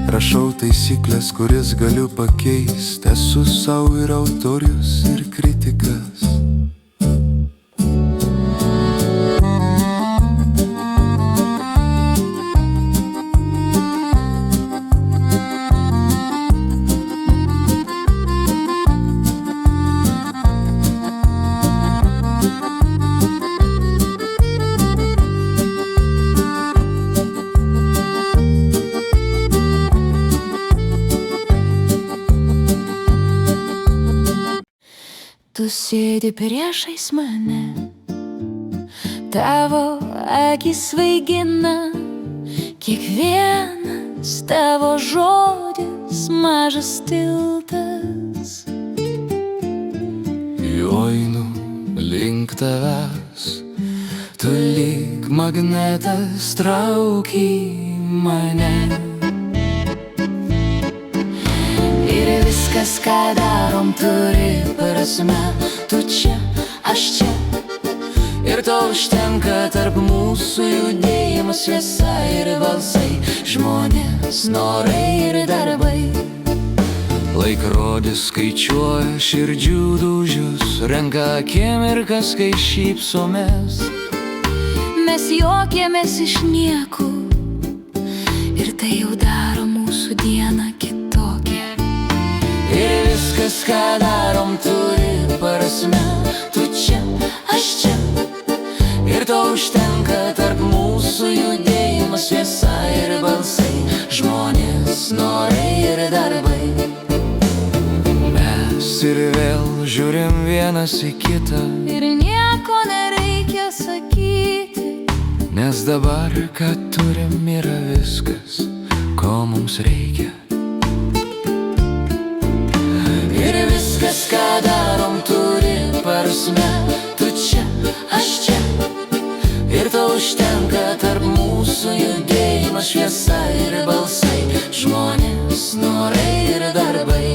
Speaker 2: Rašau taisyklės, kuris galiu pakeist. Esu sau ir autorius, ir kritikas.
Speaker 5: Tu sėdi priešais mane, tavo akis svaigina, kiekvienas tavo žodis mažas tiltas.
Speaker 2: Einu link tavęs, tu lyg magnetas trauki mane.
Speaker 5: Ir viskas, ką darom, turi prasme. Tu čia, aš čia. Ir to užtenka, tarp mūsų judėjimas, šviesa ir balsai, žmonės, norai ir darbai.
Speaker 2: Laikrodis skaičiuoja širdžių dūžius, renka akimirkas, kai šypsomės.
Speaker 5: Mes juokiamės iš nieko, ir tai jau daro mūsų dieną kitokią.
Speaker 2: Ir viskas, ką darom, turi prasme.
Speaker 5: Tu čia, aš čia.
Speaker 2: Ir to užtenka, tarp mūsų judėjimas, šviesa ir balsai, žmonės, norai ir darbai. Mes ir vėl žiūrim vienas į kitą,
Speaker 5: Ir nieko nereikia sakyti,
Speaker 2: nes dabar, ką turim, yra viskas, ko mums reikia.
Speaker 5: ir viskas, ką darom, turi prasme. Tu čia, aš čia.
Speaker 2: Ir to užtenka, tarp mūsų judėjimas, šviesa ir balsai, žmonės, norai ir darbai.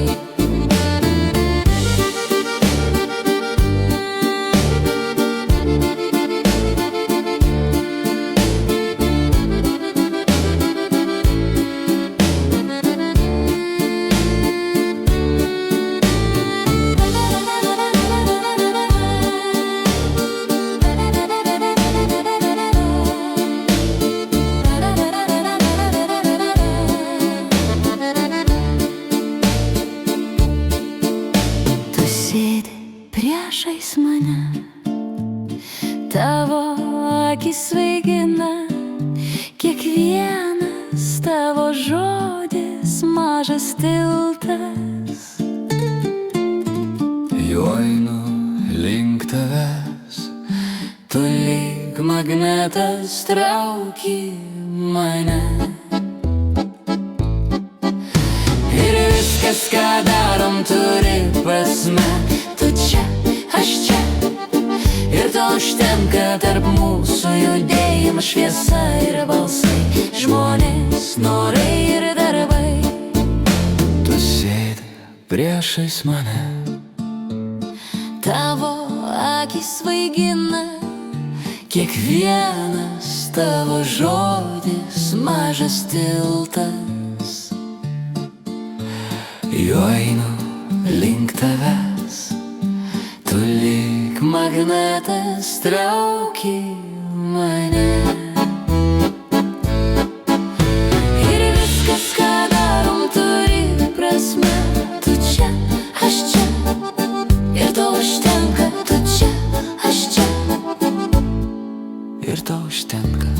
Speaker 5: Priešais mane, tavo akis svaigina, kiekvienas tavo žodis mažas tiltas.
Speaker 2: Einu link tavęs, tu lyg magnetas trauki mane. Ir viskas, ką darom, turi prasme.
Speaker 5: Tu čia, aš čia.
Speaker 2: Ir to užtenka, tarp mūsų judėjimas, šviesa ir balsai, žmonės, norai ir darbai. Tu sėdi priešais mane,
Speaker 5: Tavo akis svaigina,
Speaker 2: kiekvienas tavo žodis mažas tiltas. Juo einu link tavęs, tu lyg magnetas trauki mane.
Speaker 5: ir viskas, ką darom, turi prasme. Tu čia, aš čia. Ir to užtenka. Tu čia, aš čia.
Speaker 2: Ir to užtenka.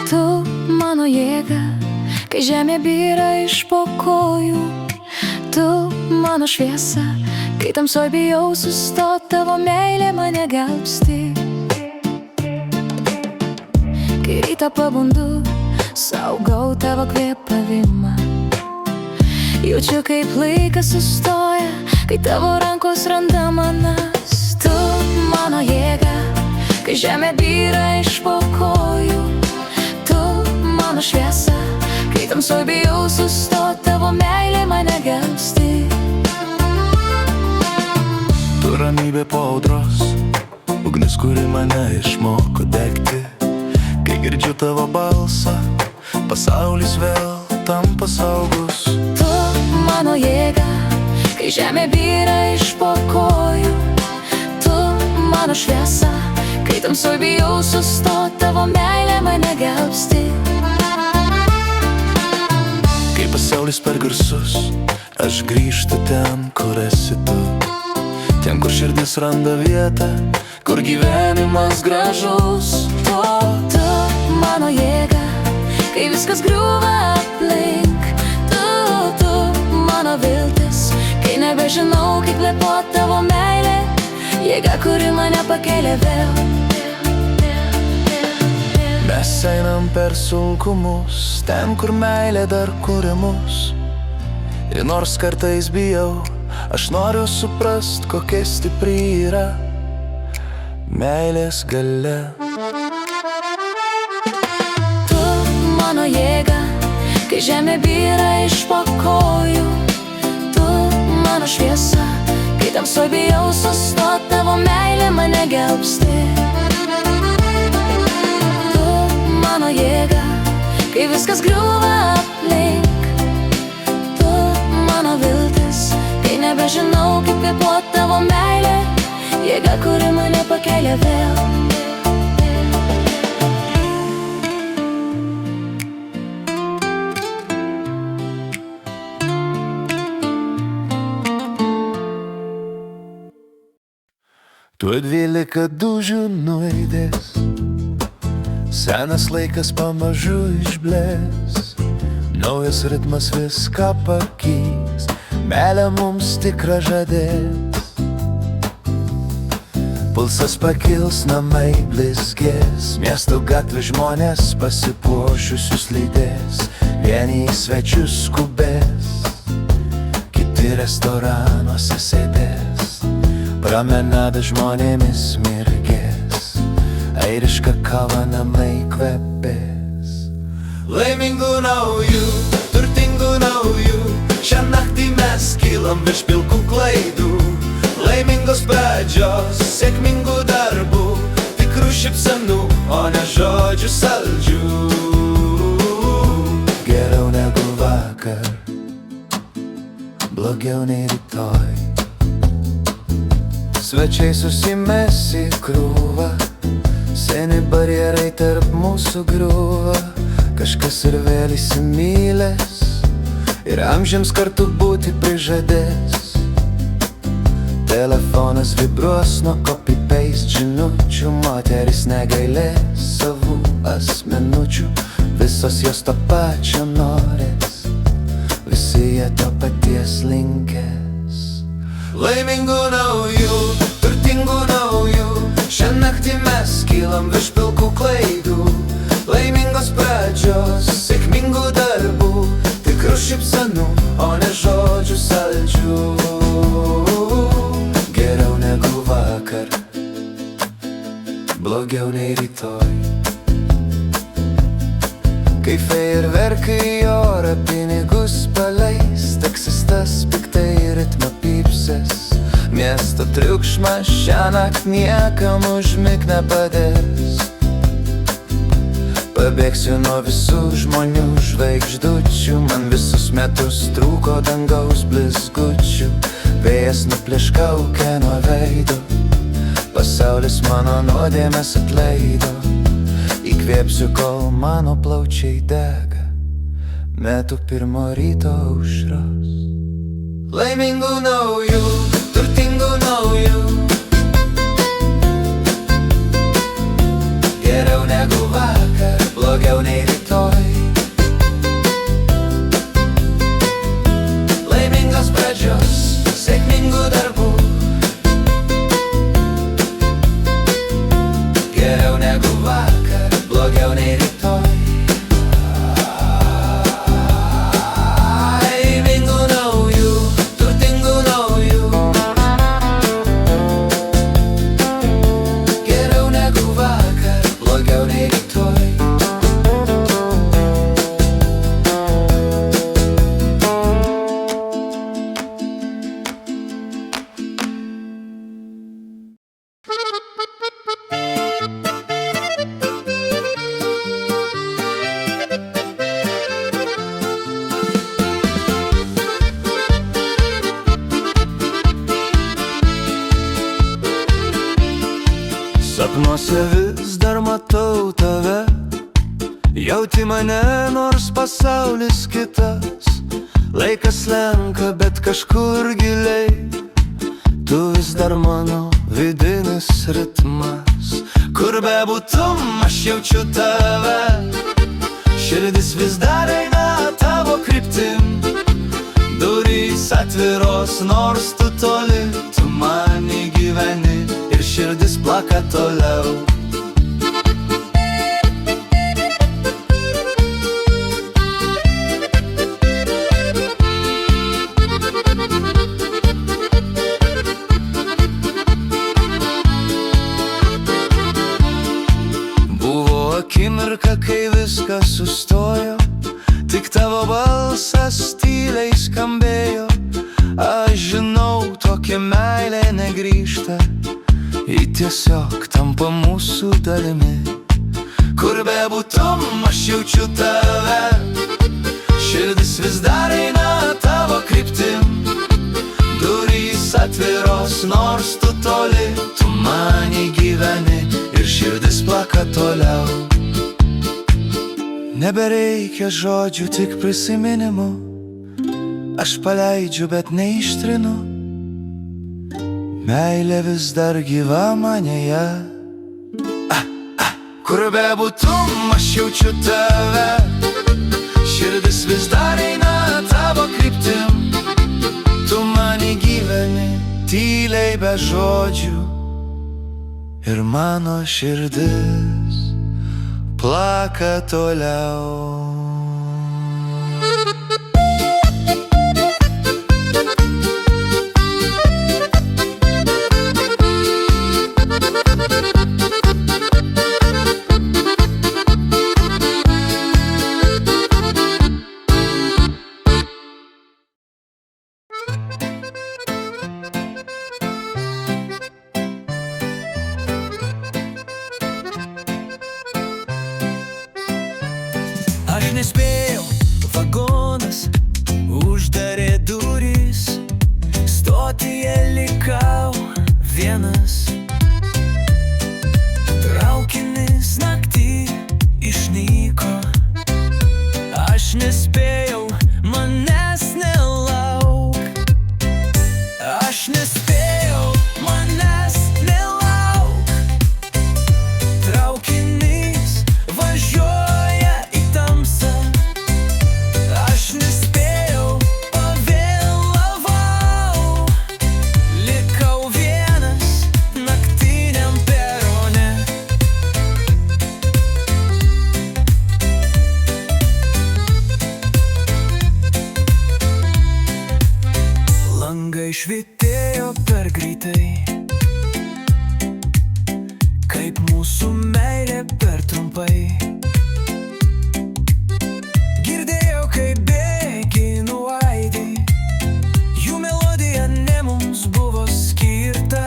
Speaker 5: Tu mano jėga, kai žemė byra iš po kojų. Tu mano šviesa, kai tamsoj bijau sustot, tavo meilė mane gelbsti. Kai rytą pabundu, saugau tavo kvėpavimą. Jaučiu, kaip laikas sustoja, kai tavo rankos randa manas. Tu mano jėga, kai žemė byra iš po kojų. Tu mano šviesa, kai tamsoj bijau sustot, tavo meilė mane gelbsti.
Speaker 2: Tu ramybė po audros, ugnis, kuri mane išmoko degti. Kai girdžiu tavo balsą, pasaulis vėl tampa saugus.
Speaker 5: Tu mano jėga, kai žemė byra iš po kojų. Tu mano šviesa, kai tamsoj bijau sustot, tavo meilė mane gelbsti.
Speaker 2: Kai pasaulis per garsus, aš grįžtu ten, kur esi tu. Ten, kur širdis randa vietą, kur gyvenimas gražus.
Speaker 5: Tu mano jėga, kai viskas griūva aplink. Tu mano viltis, kai nebežinau, kaip kvėpuot, tavo meilė, jėga, kuri mane pakėlė vėl.
Speaker 2: Mes einam per sunkumus, ten, kur meilė dar kuria mus. Ir nors kartais bijau, aš noriu suprast, kokia stipri yra meilės galia.
Speaker 5: Tu mano jėga, kai žemė byra iš po kojų. Tu mano šviesa, kai tamsoj bijau sustot, tavo meilė mane gelbsti. Tu mano jėga, kai viskas griūva aplink. Tu mano viltis, kai nebežinau, kaip kvėpuot, tavo meilė, jėga, kuri mane pakėlė vėl.
Speaker 2: Tuo 12 dūžių nuaidės, senas laikas pamažu išblės. Naujas ritmas viską pakeis, meilė mums tikra žadės. Pulsas pakils, namai blizgės, miesto gatvių žmonės pasipuošusius lydės. Vieni į svečius skubės, kiti restoranuose sėdės. Promenada žmonėmis mirgės, airiška kava namai kvepės. Laimingų naujų, turtingų naujų, šią naktį mes kylam virš pilkų klaidų. Laimingos pradžios, sėkmingų darbų, tikrų šypsenų, o ne žodžių saldžių. Geriau negu vakar, blogiau nei rytoj. Svečiai susimės į krūvą, seni barjerai tarp mūsų griūva. Kažkas ir vėl įsimylės ir amžiams kartu būti prižadės. Telefonas vibruos nuo copy-paste žinučių, moteris negailės savų asmenučių. Visos jos to pačio norės, visi jie to paties linkės. Laimingų naujų, turtingų naujų, šią naktį mes kylam virš pilkų klaidų. Laimingos pradžios, sėkmingų darbų, tikrų šypsenų, o ne žodžių saldžių. Geriau negu vakar, blogiau nei rytoj. Kai fejerverkai į orą pinigus paleis, taksistas piktai ritmą pypsės. Miesto triukšmas šiąnakt niekam užmigt nepadės. Pabėgsiu nuo visų žmonių žvaigždučių, man visus metus trūko dangaus blizgučių. Vėjas nuplėš kaukę nuo veido, pasaulis mano nuodėmes atleido. Įkvėpsiu, kol mano plaučiai dega, metu pirmo ryto aušros. Laimingų naujų, turtingų naujų, geriau negu vakar, blogiau nei rytoj. Laimingos pradžios, sėkmingų darbų, geriau negu vakar, blogiau nei rytoj. Laimingų naujų, Sapnuose vis dar matau tave, jauti mane nors pasaulis kitas. Laikas lenka, bet kažkur giliai tu vis dar mano vidinis ritmas. Kur bebūtum, aš jaučiu tave, širdis vis dar eina tavo kryptim. Durys atviros, nors tu toli, tu man gyveni ir širdis plaka toliau. Buvo akimirka, kai viskas sustojo, tik tavo balsas tyliai skambėjo. Aš žinau, tokia meilė negrįžta, ji tiesiog tampa mūsų dalimi. Kur bebūtum, aš jaučiu tave, širdis vis dar eina tavo kryptim. Durys atviros, nors tu toli, tu man gyveni ir širdis plaka toliau. Nebereikia žodžių, tik prisiminimų, aš paleidžiu, bet neištrinu. Meilė vis dar gyva manyje. Kur bebūtum, aš jaučiu tave, širdis vis dar eina tavo kryptim. Tu man gyveni tyliai be žodžių ir mano širdis plaka toliau.
Speaker 4: Aš nespėjau, vagonas uždarė durys, stotyje likau vienas. Traukinis naktį išnyko, aš nespėjau, manęs nelauk. Aš nespėjau, manęs nelauk. Traukinys važiuoja į tamsą, aš nespėjau, pavėlavau. Likau vienas naktiniam perone. Langai švytėjo per greitai, kaip mūsų meilė per trumpai. Girdėjau, kaip bėginu aidai, jų melodija ne mums buvo skirta.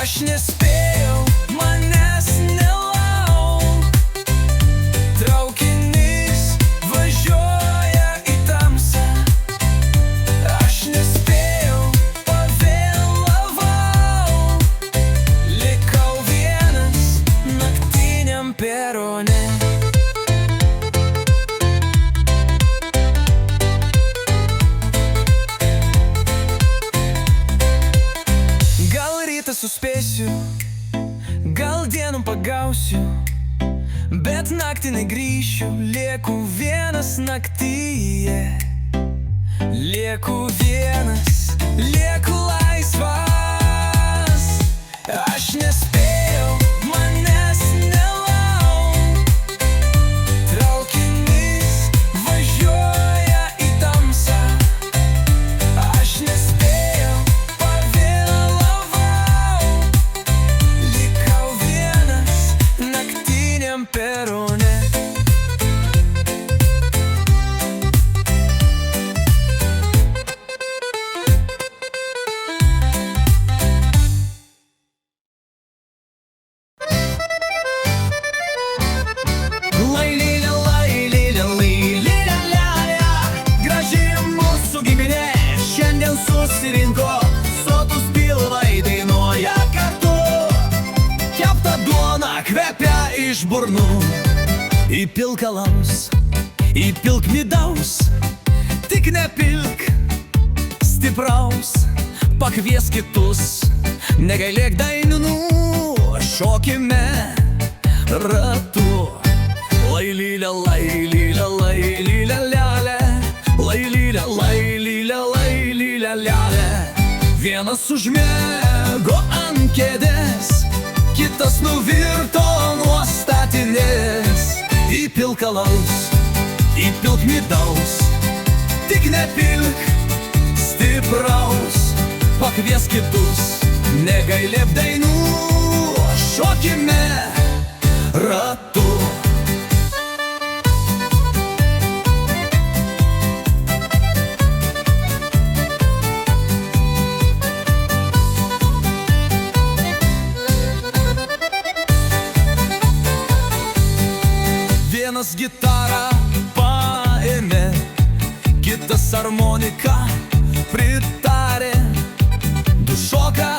Speaker 4: Aš nespėjau, manęs nelauk. Traukinys važiuoja į tamsą, aš nespėjau, pavėlavau. Likau vienas naktiniam perone. Gal rytą suspėsiu, gal dienom pagausiu, bet naktį negrįšiu. Lieku vienas naktyje, lieku vienas, lieku laisvas. Aš nespėjau, manęs nelauk. Traukinys važiuoja į tamsą, aš nespėjau, pavėlavau. Likau vienas naktiniam perone. Graži mūsų giminė šiandien susirinko, sotus pilvai
Speaker 2: iš burnų. Įpilk alaus, įpilk midaus, tik nepilk stipraus. Pakvies kitus, negailėk dainų, šokime ratu. Lailylė, lailylė, lailylė, lelė, lailylė, lailylė, lailylė, lelė. Vienas užmėgo ant kėdės, kitas nuvirto nuo statinės. Įpilk alaus, įpilk midaus, tik nepilk stipraus. Pakvies kitus, negailėk dainų, šokime ratu. Vienas gitarą paėmė, kitas harmoniką pritarė. Du šoka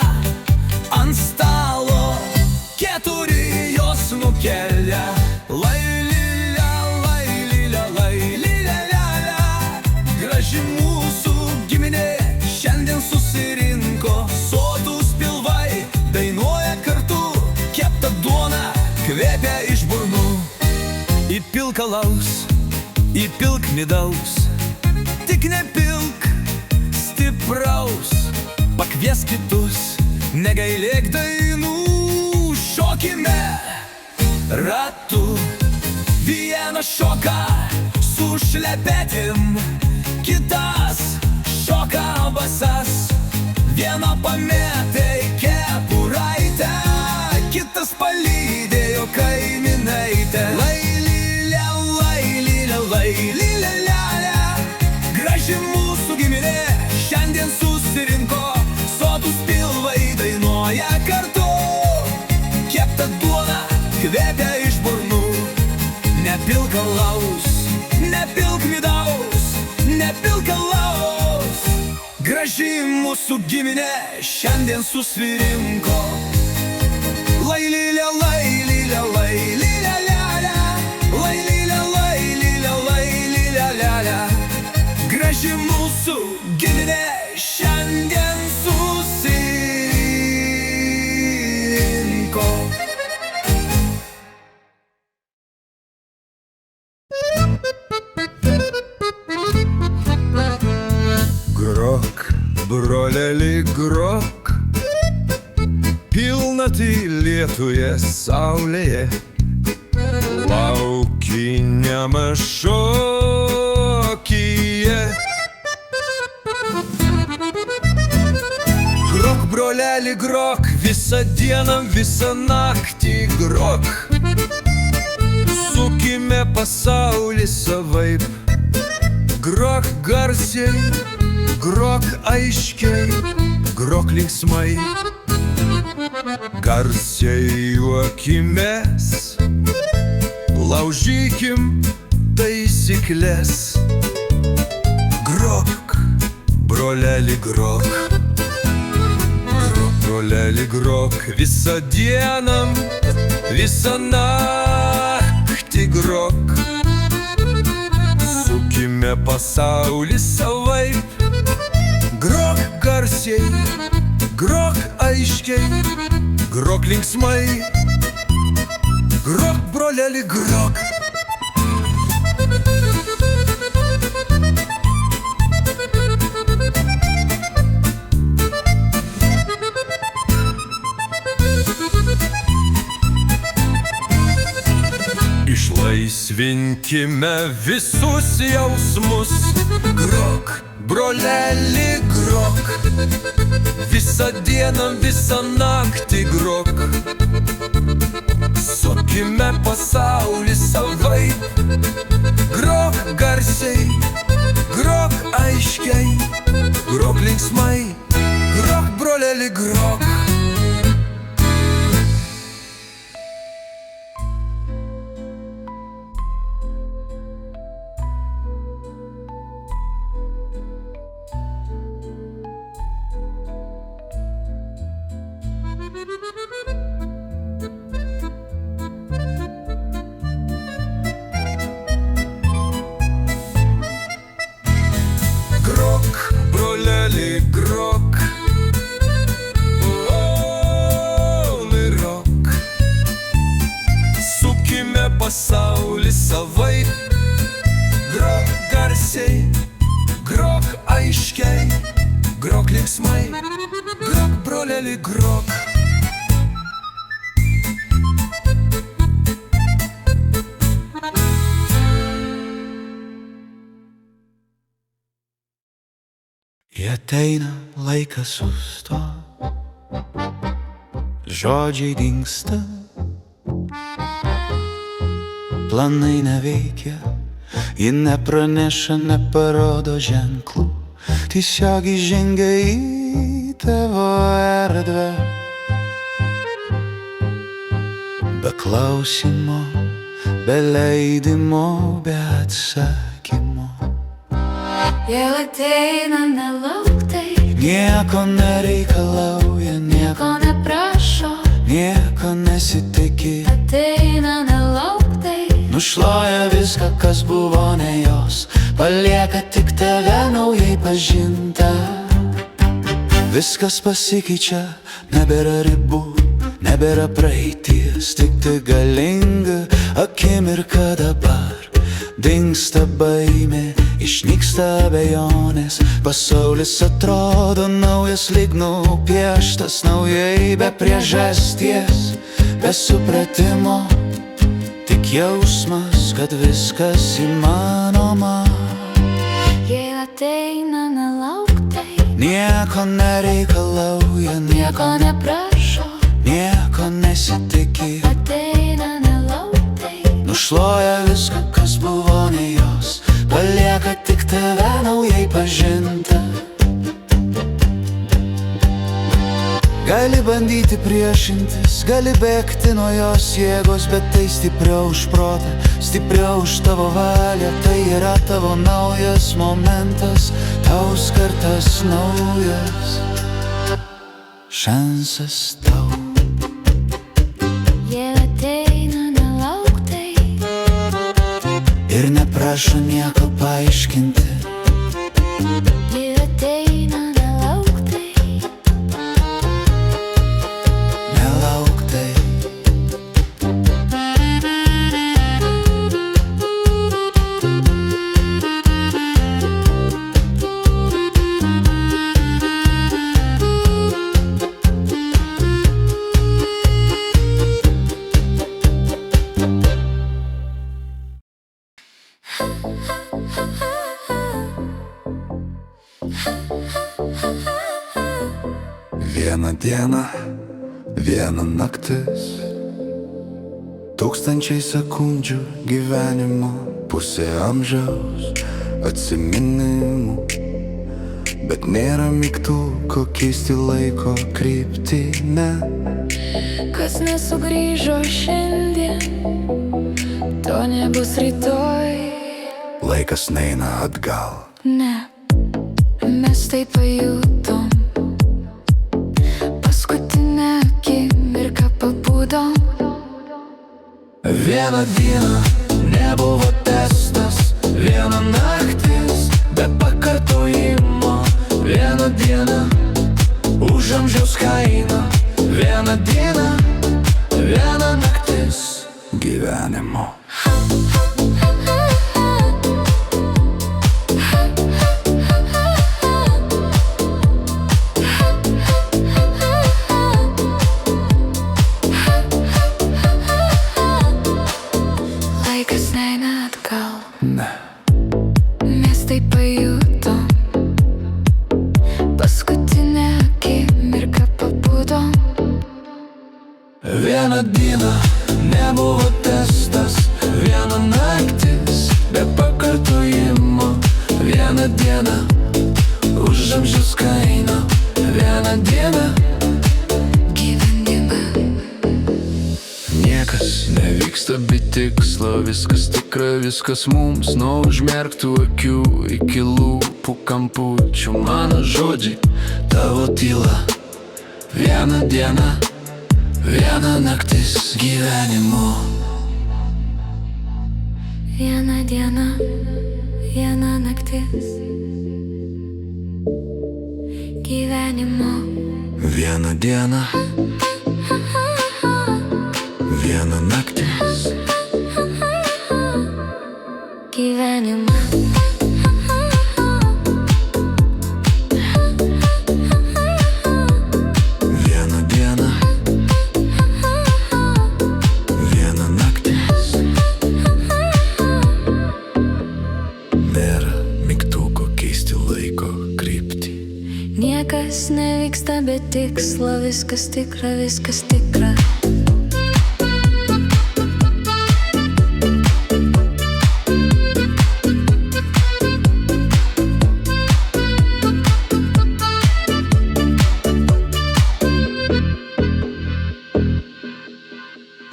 Speaker 2: ant stalo, keturi jos nukelia. Lailylė, lailylė, lailylė, lelė. Graži mūsų giminė šiandien susirinko. Sotūs pilvai dainuoja kartu, kepta duona kvepia iš burnų. Įpilk alaus, įpilk midaus, tik nepilk stipraus. Pakvies kitus, negailėk dainų, šokime ratu. Vienas šoka su šlepetėm, kitas šoka basas. Viena pamėtė kepuraitę, kitas palydėjo kaimynaitę. Lailylė, lailylė, lailylė, lelė. Graži mūsų giminė šiandien susirinko. Sotūs pilvai dainuoja kartu, kepta duona kvepia iš burnų. Nepilk alaus, nepilk midaus, nepilk alaus. Graži mūsų giminė šiandien susirinko. Lailylė, lailylė, lailylė, lelė. Lailylė, lailylė, lailylė, lelė. Graži mūsų giminė šiandien susirinko. Grok, broleli, grok, pilnatį lietuje saulėje. Laukiniame šokyje. Grok, broleli, grok, visą dieną, visą naktį grok. Sukime pasaulį savaip. Grok garsiai, grok aiškiai, grok linksmai. Garsiai juokimės, laužykim taisyklės. Grok, broleli, grok. Grok, broleli, grok, visą dieną, visą naktį grok. Sukime pasaulį savaip. Grok garsiai, grok aiškiai, grok linksmai. Grok, broleli, grok. Išlaisvinkime visus jausmus. Grok, broleli, grok. Visą dieną, visą naktį grok. Sukime pasaulį savaip. Grok garsiai, grok aiškiai, grok linksmai. Grok, broleli, grok. pasaulį savaip. Grok garsiai, grok aiškiai, grok linksmai, grok broleli, grok.
Speaker 4: Kai ateina laikas sustot, žodžiai dingsta, planai neveikia, ji nepraneša, neparodo ženklų, tiesiog įžengia į tavo erdvę. Be klausimo, be leidimo, be atsakymo.
Speaker 5: Vėl ateina nelauktai,
Speaker 4: Nieko nereikalauja,
Speaker 5: nieko neprašo,
Speaker 4: nieko nesitikė.
Speaker 5: ateina nelauktai.
Speaker 4: Nušluoja viską, kas buvo ne jos, palieka tik tave naujai pažintą. Viskas pasikeičia, nebėra ribų, nebėra praeities, tik galinga akimirka dabar. Dingsta baimė, išnyksta abejonės, pasaulis atrodo naujas lyg nupieštas, naujai be priežasties, be supratimo, tik jausmas, kad viskas įmanoma.
Speaker 5: Jie ateina nelauktai,
Speaker 4: Nieko nereikalauja,
Speaker 5: nieko neprašo,
Speaker 4: nieko nesitikė.
Speaker 5: ateina nelauktai.
Speaker 4: Nušluoja viską, kas buvo ne jos, palieka tik tave naujai pažintą. Gali bandyti priešintis, gali bėgti nuo jos jėgos, bet tai stipriau už protą, stipriau už tavo valią. Tai yra tavo naujas momentas, tau skirtas naujas šansas tau.
Speaker 5: Jie ateina nelauktai,
Speaker 4: Ir neprašo nieko paaiškinti.
Speaker 5: jie ateina nelauktai.
Speaker 4: Nelauktai.
Speaker 2: Viena diena, viena naktis,
Speaker 4: Tūkstančiai sekundžių gyvenimo, pusė amžiaus atsiminimų. Bet nėra mygtuko keisti laiko kryptį, ne.
Speaker 5: Kas nesugrįžo šiandien, to nebus rytoj.
Speaker 4: Laikas neina atgal.
Speaker 5: Ne, mes tai pajutom. Paskutinę akimirką pabudom.
Speaker 2: Viena diena nebuvo testas, viena naktis be pakartojimo. Viena diena už amžiaus kainą, viena diena, viena naktis gyvenimo.
Speaker 5: Laikas neina atgal.
Speaker 2: Ne.
Speaker 5: Mes tai pajutom. Paskutinę akimirką pabudom.
Speaker 2: Viena diena nebuvo testas, viena naktis be pakartojimo. Viena diena už amžiaus kainą, viena diena
Speaker 5: Gyvenimą.
Speaker 2: Niekas nevyksta be tikslo, viskas tikra, viskas mums nuo užmerktų akių iki lūpų kampučių. Mano žodžiai, tavo tyla. Viena diena, viena naktis gyvenimo.
Speaker 5: Viena diena, viena naktis gyvenimo.
Speaker 2: Viena diena, viena naktis
Speaker 5: gyvenimą.
Speaker 3: Vieną dieną, vieną naktis. Nėra mygtuko keisti laiko kryptį.
Speaker 5: Niekas nevyksta be tikslo, viskas tikra, viskas tikra.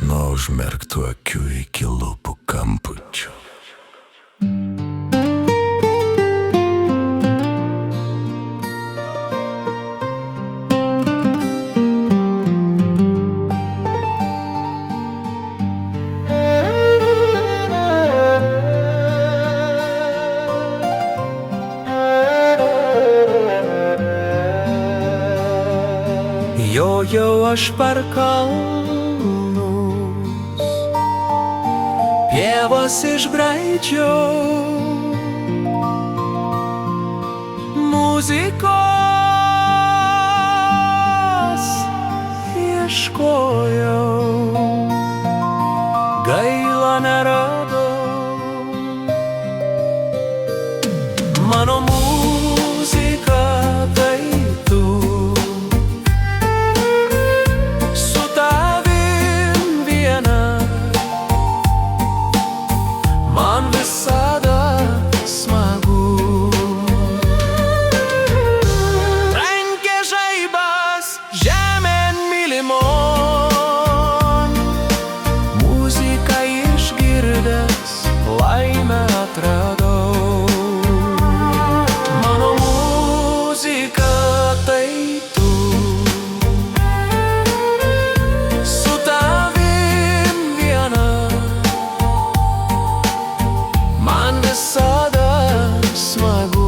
Speaker 3: Nuo užmerktų akių iki lūpų kampučių.
Speaker 2: Jojau aš per kalnus, pievas išbraidžiau, muzikos ieškojau, gaila neradau. Mano muzika tai tu, su tavim viena, man visada smagu. Trenkė žaibas žemėn mylimon, muziką išgirdęs laimę atradau. Mano muzika tai tu, su tavim viena, man visada smagu.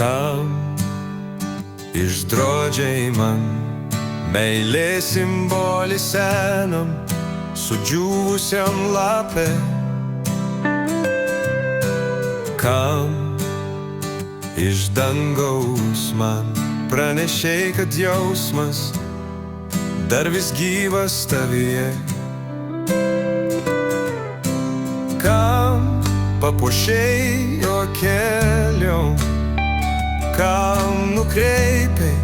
Speaker 7: Kam išdrodžiai man meilės simbolį senam sudžiūvusiam lapė? Kam iš dangaus man pranešei, kad jausmas dar vis gyvas tavyje? Kam papuošei jo keliom? Kam nukreipiai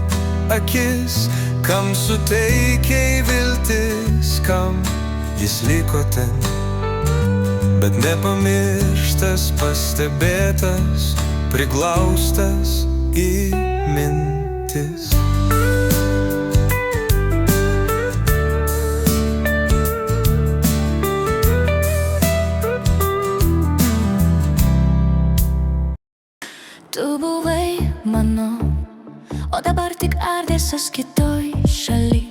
Speaker 7: akis, kam suteikiai viltis, kam jis liko ten, bet nepamirštas, pastebėtas, priglaustas į mintis.
Speaker 5: Tu buvai mano, o dabar tik ardėsas kitoj šaly.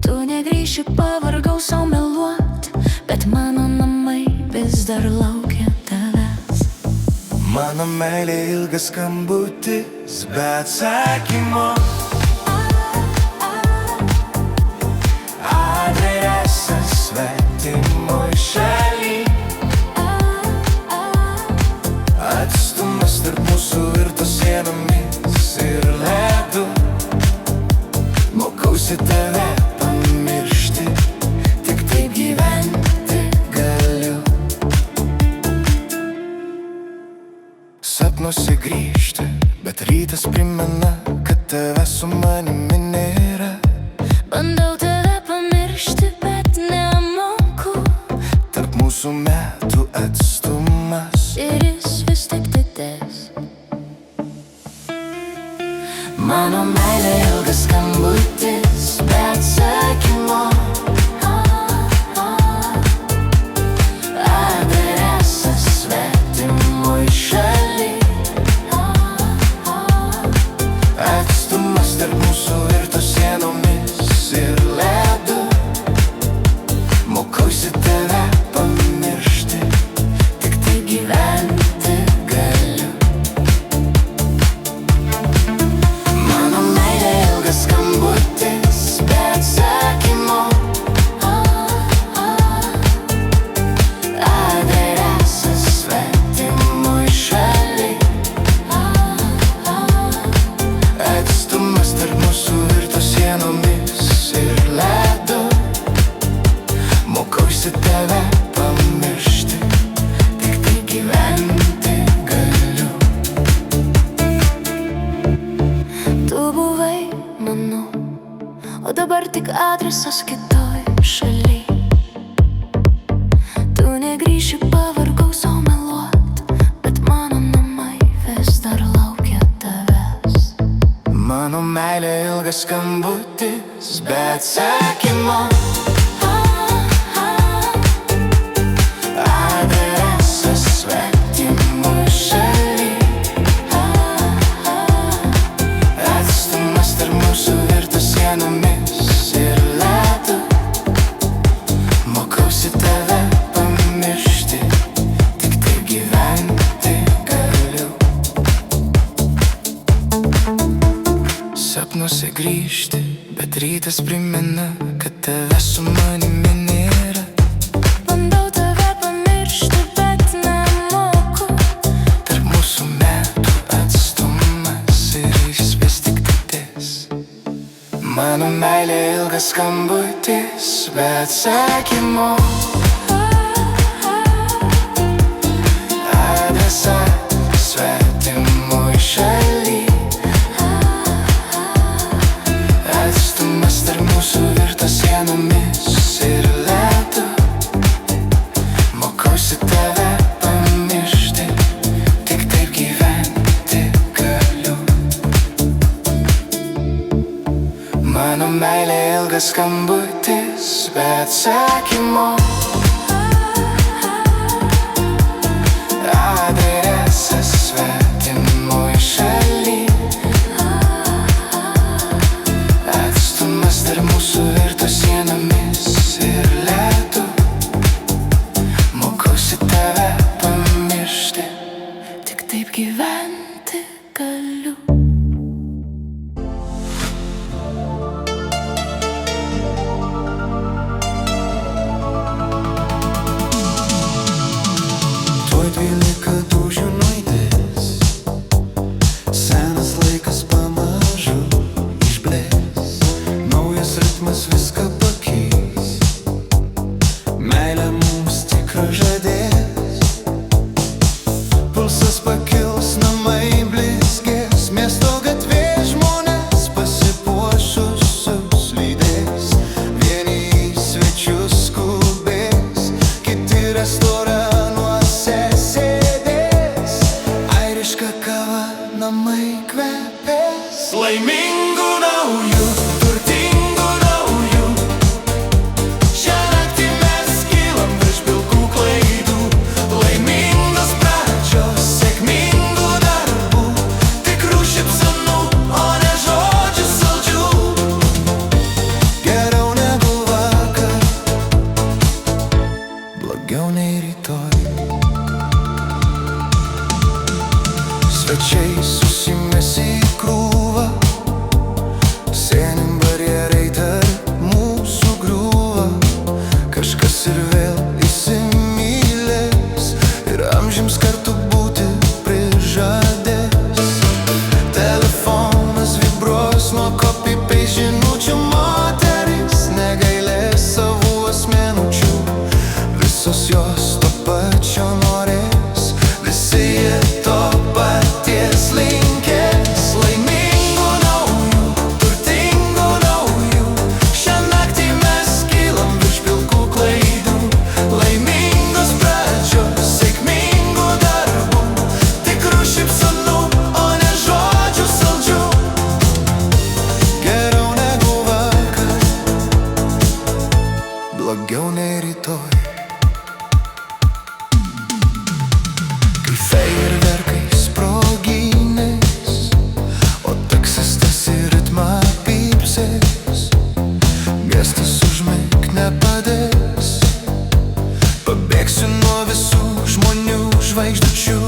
Speaker 5: Tu negrįši, pavargau sau meluot, bet mano namai vis dar laukia tavęs.
Speaker 6: Mano meilė ilgas skambutis, be atsakymo. Adresas svetimoj šaly. Atstumas tarp mūsų virto sienomis ir ledu. Mokausi tave pamiršti, tik taip gyventi galiu. Sapnuose grįžti, bet rytas primena, kad tave su manimi nėra.
Speaker 5: Bandau tave pamiršti, bet nemoku.
Speaker 6: Tarp mūsų metų atstumas
Speaker 5: Ir jis vis tik didės.
Speaker 6: Mano meilė ilgas skambutis, be atsakymo.
Speaker 5: Adresas
Speaker 4: mokausi tave pamiršti, tik tai gyventi galiu.
Speaker 5: Tu buvai mano, o dabar tik adresas kitoj šaly. Tu negrįši, pavargau sau meluot, bet mano namai vis dar laukia tavęs.
Speaker 4: Mano meilė ilgas skambutis, be atsakymo. Adresas svetimoj šaly. Atstumas tarp mūsų virto sienomis ir ledu. Mokausi tave pamiršti, tik taip gyventi galiu. Sapnuose grįžti, bet rytas primena, kad tave su manimi nėra.
Speaker 5: Bandau tave pamiršti, bet nemoku.
Speaker 4: Tarp mūsų metų atstumas ir jis vis tik didės. Mano meilė ilgas skambutis, be atsakymo. Adresas svetimoj šaly. Atstumas tarp mūsų virto sienomis ir ledu. Mokausi tave pamiršti, tik taip gyventi galiu. Mano meilė ilgas skambutis, be atsakymo. Adresas svetimoj šaly. Atstumas tarp mūsų virto sienomis ir ledu. Mokausi tave pamiršti,
Speaker 5: Tik taip gyventi galiu.
Speaker 4: tuoj 12 dūžių nuaidės. Senas laikas pamažu išblės. Naujas ritmas viską pakeis. Meilė mums tikrą žadės. Pulsas pakils, namai blizgės. Miesto gatvės žmonės pasipuošusius lydės. Vieni į svečius skubės, kiti restoranuose sėdės. Airiška kava, namai kvepės. Laimingų naujų, turtingų naujų. Šią naktį mes kylam virš pilkų klaidų. Laimingos pradžios, sėkmingų darbų. Tikrų šypsenų, o ne žodžių saldžių. Geriau negu vakar, blogiau nei rytoj. Svečiai susimės į krūvą. Sėnim barjerai tarp mūsų griūva. Kažkas ir vėl įsimylės ir amžiams kartu būti prižadės. Telefonas vibruos nuo copy-paste žinučių. Moteris negailės savų asmenučių. Visos jos to pačio norės. Visi jie to paties linkės. Laimingų naujų, turtingų naujų. Šią naktį mes kylam virš pilkų klaidų. Laimingos pradžios, sėkmingų darbų. Tikrų šypsenų, o ne žodžių saldžių. Geriau negu vakar, blogiau nei rytoj. Kai fejerverkai sprogynės, o taksistas į ritmą pypsės. Gestas užmigt nepadės. Pabėgsiu nuo visų žmonių žvaigždučių.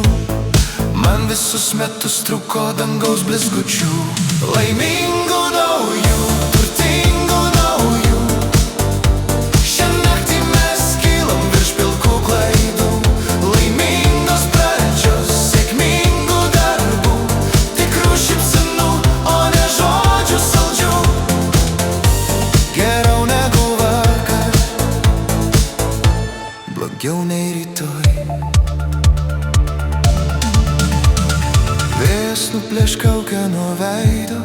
Speaker 4: Man visus metus truko dangaus blizgučių. Laimingų naujų, turtingų naujų. Šią naktį mes kylam virš pilkų klaidų. Laimingos pradžios, sėkmingų darbų. Tikrų šypsenų, o ne žodžių saldžių. Geriau negu vakar, blogiau nei rytoj. Vėjas nuplėš kaukę nuo veido,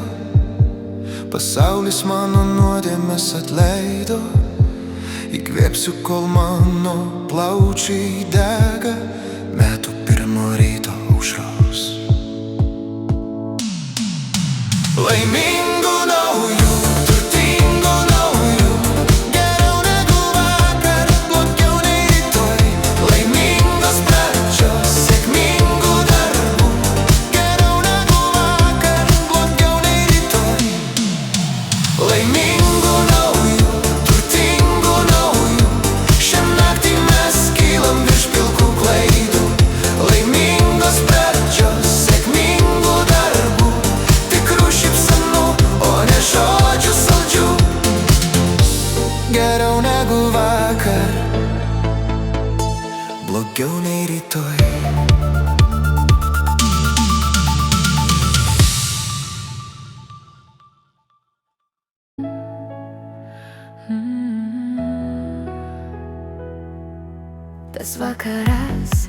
Speaker 4: pasaulis mano nuodėmes atleido. Įkvėpsiu, kol mano plaučiai dega metų pirmo ryto aušros. Laimingų naujų, turtingų naujų, geriau negu vakar, blogiau nei rytoj. Laimingos pradžios, sėkmingų darbų, geriau negu vakar, blogiau nei rytoj. Laimingų naujų, turtingų naujų, šią naktį mes kylam virš pilkų klaidų. Laimingos pradžios, sėkmingų darbų, tikrų šypsenų, o ne žodžių saldžių. Geriau negu vakar, blogiau nei rytoj.
Speaker 5: Tas vakaras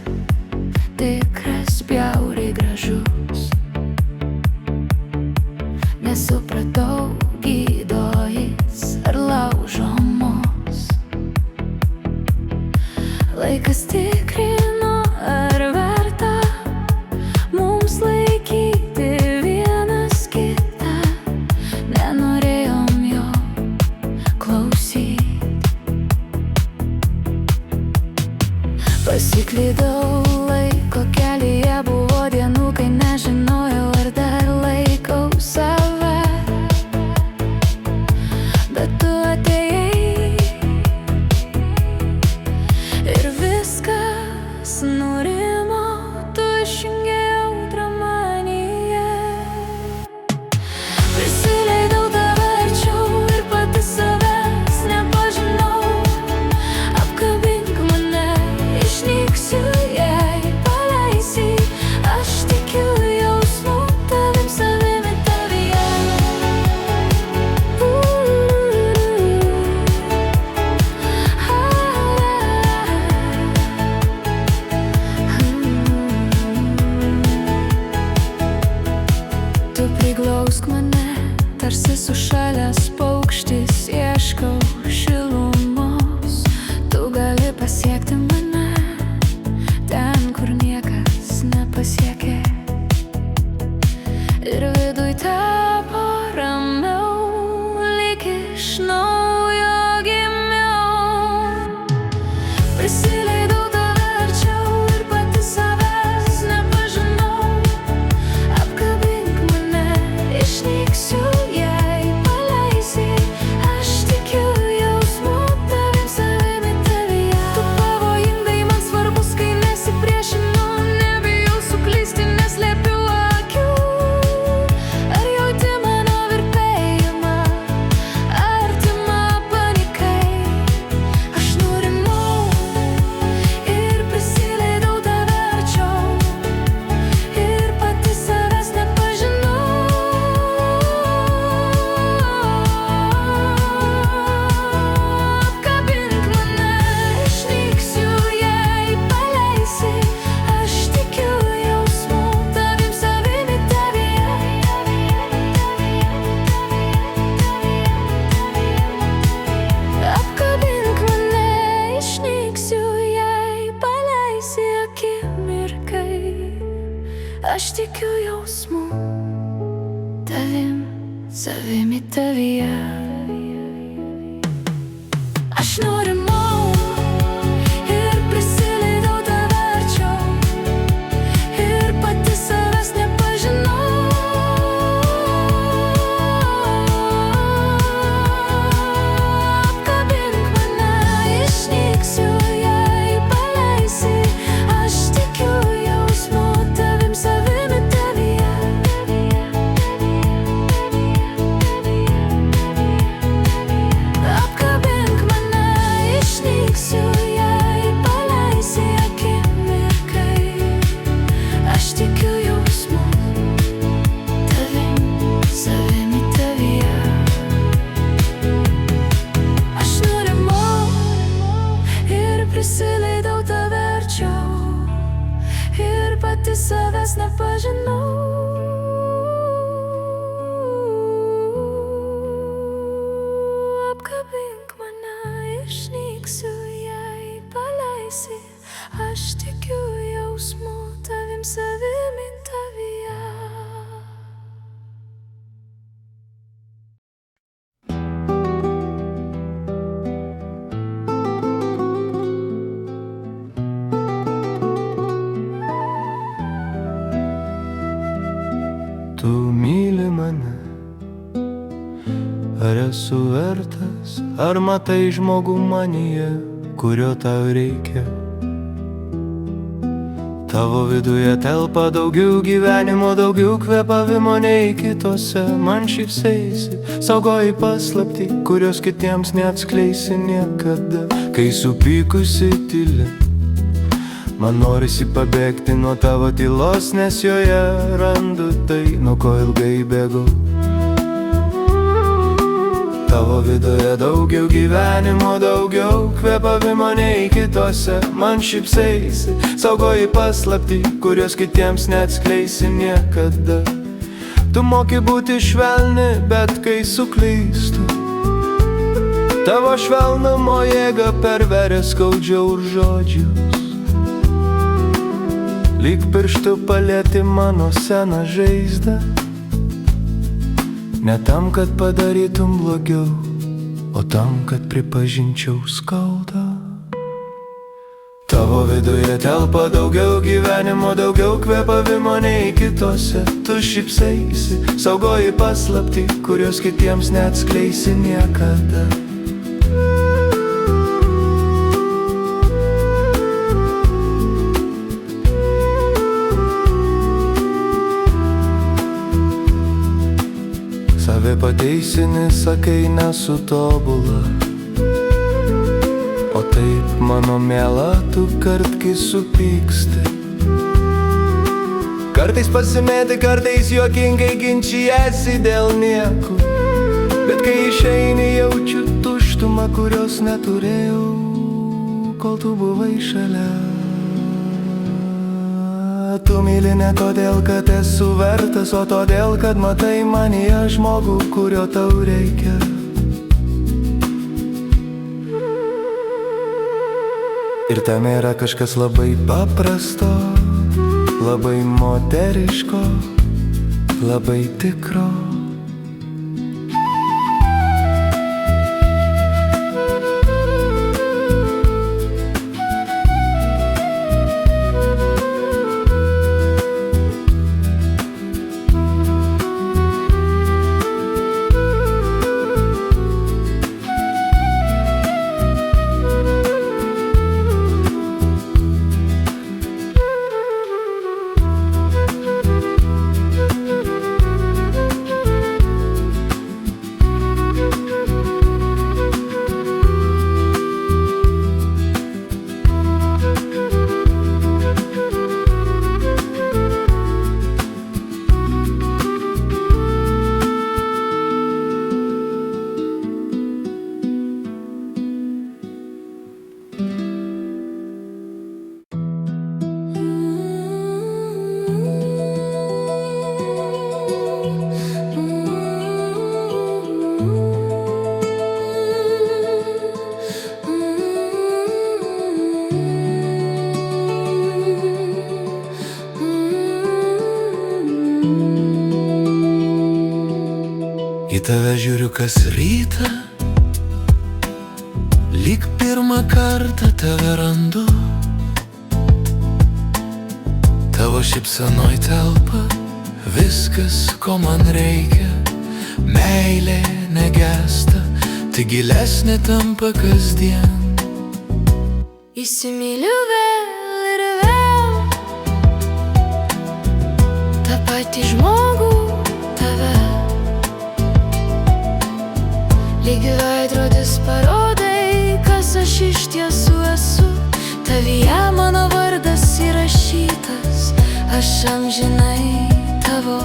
Speaker 5: tikras bjauriai gražus. Nesupratau, gydo jis ar laužo mus. Laikas tikrino, ar verta mums laikyti vienas kitą. Nenorėjom jo klausyt. Pasiklydau laiko kelyje, buvo dienų, kai nežinojau, ar dar laikau save. Bet tu atėjai ir viskas nurimo, tu išjungei audrą manyje. Prisileidau tave arčiau ir pati savęs nepažinau. Apkabink mane, išnyksiu, jei paleisi. Aš tikiu jausmu, tavim savimi tavyje. Tu priglausk mane, tarsi sušalęs paukštis, ieškau šilumos. Tu gali pasiekti mane ten, kur niekas nepasiekė. Ir viduj tapo ramiau, lyg iš naujo gimiau. Prisileidau tave arčiau ir pati savęs nepažinau. Apkabink mane, išnyksiu, jei paleisi. Aš tikiu jausmu, tavim savimi tavyje. Tu pavojingai man svarbus, kai nesipriešinu, nebijau suklysti, neslėpiu akių. Ar jauti mano virpėjimą, artimą panikai? Aš nurimau ir prisileidau tave arčiau ir pati savęs nepažinau. Apkabink mane, išnyksiu, jei paleisi. Aš tikiu jausmu, tavim savimi tavyje. Apkabink mane, išnyksiu, jei paleisi akimirkai. Aš tikiu jausmu, tavim savimi tavyje. Aš nurimau ir prisileidau tave arčiau ir pati savęs nepažinau. Apkabink mane, išnyksiu, jei paleisi. Aš tikiu jausmu, tavim savimi tavyje. Apkabink mane, išnyksiu, jei paleisi akimirkai. Aš tikiu jausmu, tavim savimi tavyje. Aš nurimau ir prisileidau vis savęs nepažinau. Apkabink mane, išnyksiu, jei paleisi. Aš tikiu jausmu, tavim savimi tavyje.
Speaker 6: Tu myli mane, ar esu vertas, ar matai žmogų manyje, kurio tau reikia. Tavo viduje telpa daugiau gyvenimo, daugiau kvėpavimo nei kitose. Man šypsaisi, saugoji paslaptį, kurios kitiems neatskleisi niekada. Kai supykusi tyli, man norisi pabėgti nuo tavo tylos, nes joje randu tai, nuo ko ilgai bėgau. Tavo viduje daugiau gyvenimo, daugiau kvėpavimo nei kitose. Man šypsaisi, saugoji paslaptį, kurios kitiems neatskleisi niekada. Tu moki būti švelni, bet kai suklystu, tavo švelnumo jėga perveria skaudžiau už žodžius. Lyg pirštu palieti mano seną žaizdą, ne tam, kad padarytum blogiau, o tam, kad pripažinčiau skaudą. Tavo viduje telpa daugiau gyvenimo, daugiau kvėpavimo nei kitose. Tu šypsaisi, saugoji paslaptį, kurios kitiems neatskleisi niekada. Save pateisini, sakai, nesu tobula, o taip, mano miela, tu kartkai supyksti. Kartais pasimeti, kartais juokingai ginčijasi dėl nieko, bet kai išeini, jaučiu tuštumą, kurios neturėjau, kol tu buvai šalia. Tu myli ne todėl, kad esu vertas, o todėl, kad matai manyje žmogų, kurio tau reikia. Ir tame yra kažkas labai paprasto, labai moteriško, labai tikro. Į tave žiūriu kas rytą, lyg pirmą kartą tave randu. Tavo šypsenoj telpa viskas, ko man reikia. Meilė negesta, tik gilesnė tampa kasdien.
Speaker 5: Įsimyliu vėl ir vėl tą patį žmogų, tave. Lyg veidrodis parodai, kas aš iš tiesų esu. Tavyje mano vardas įrašytas, aš amžinai tavo.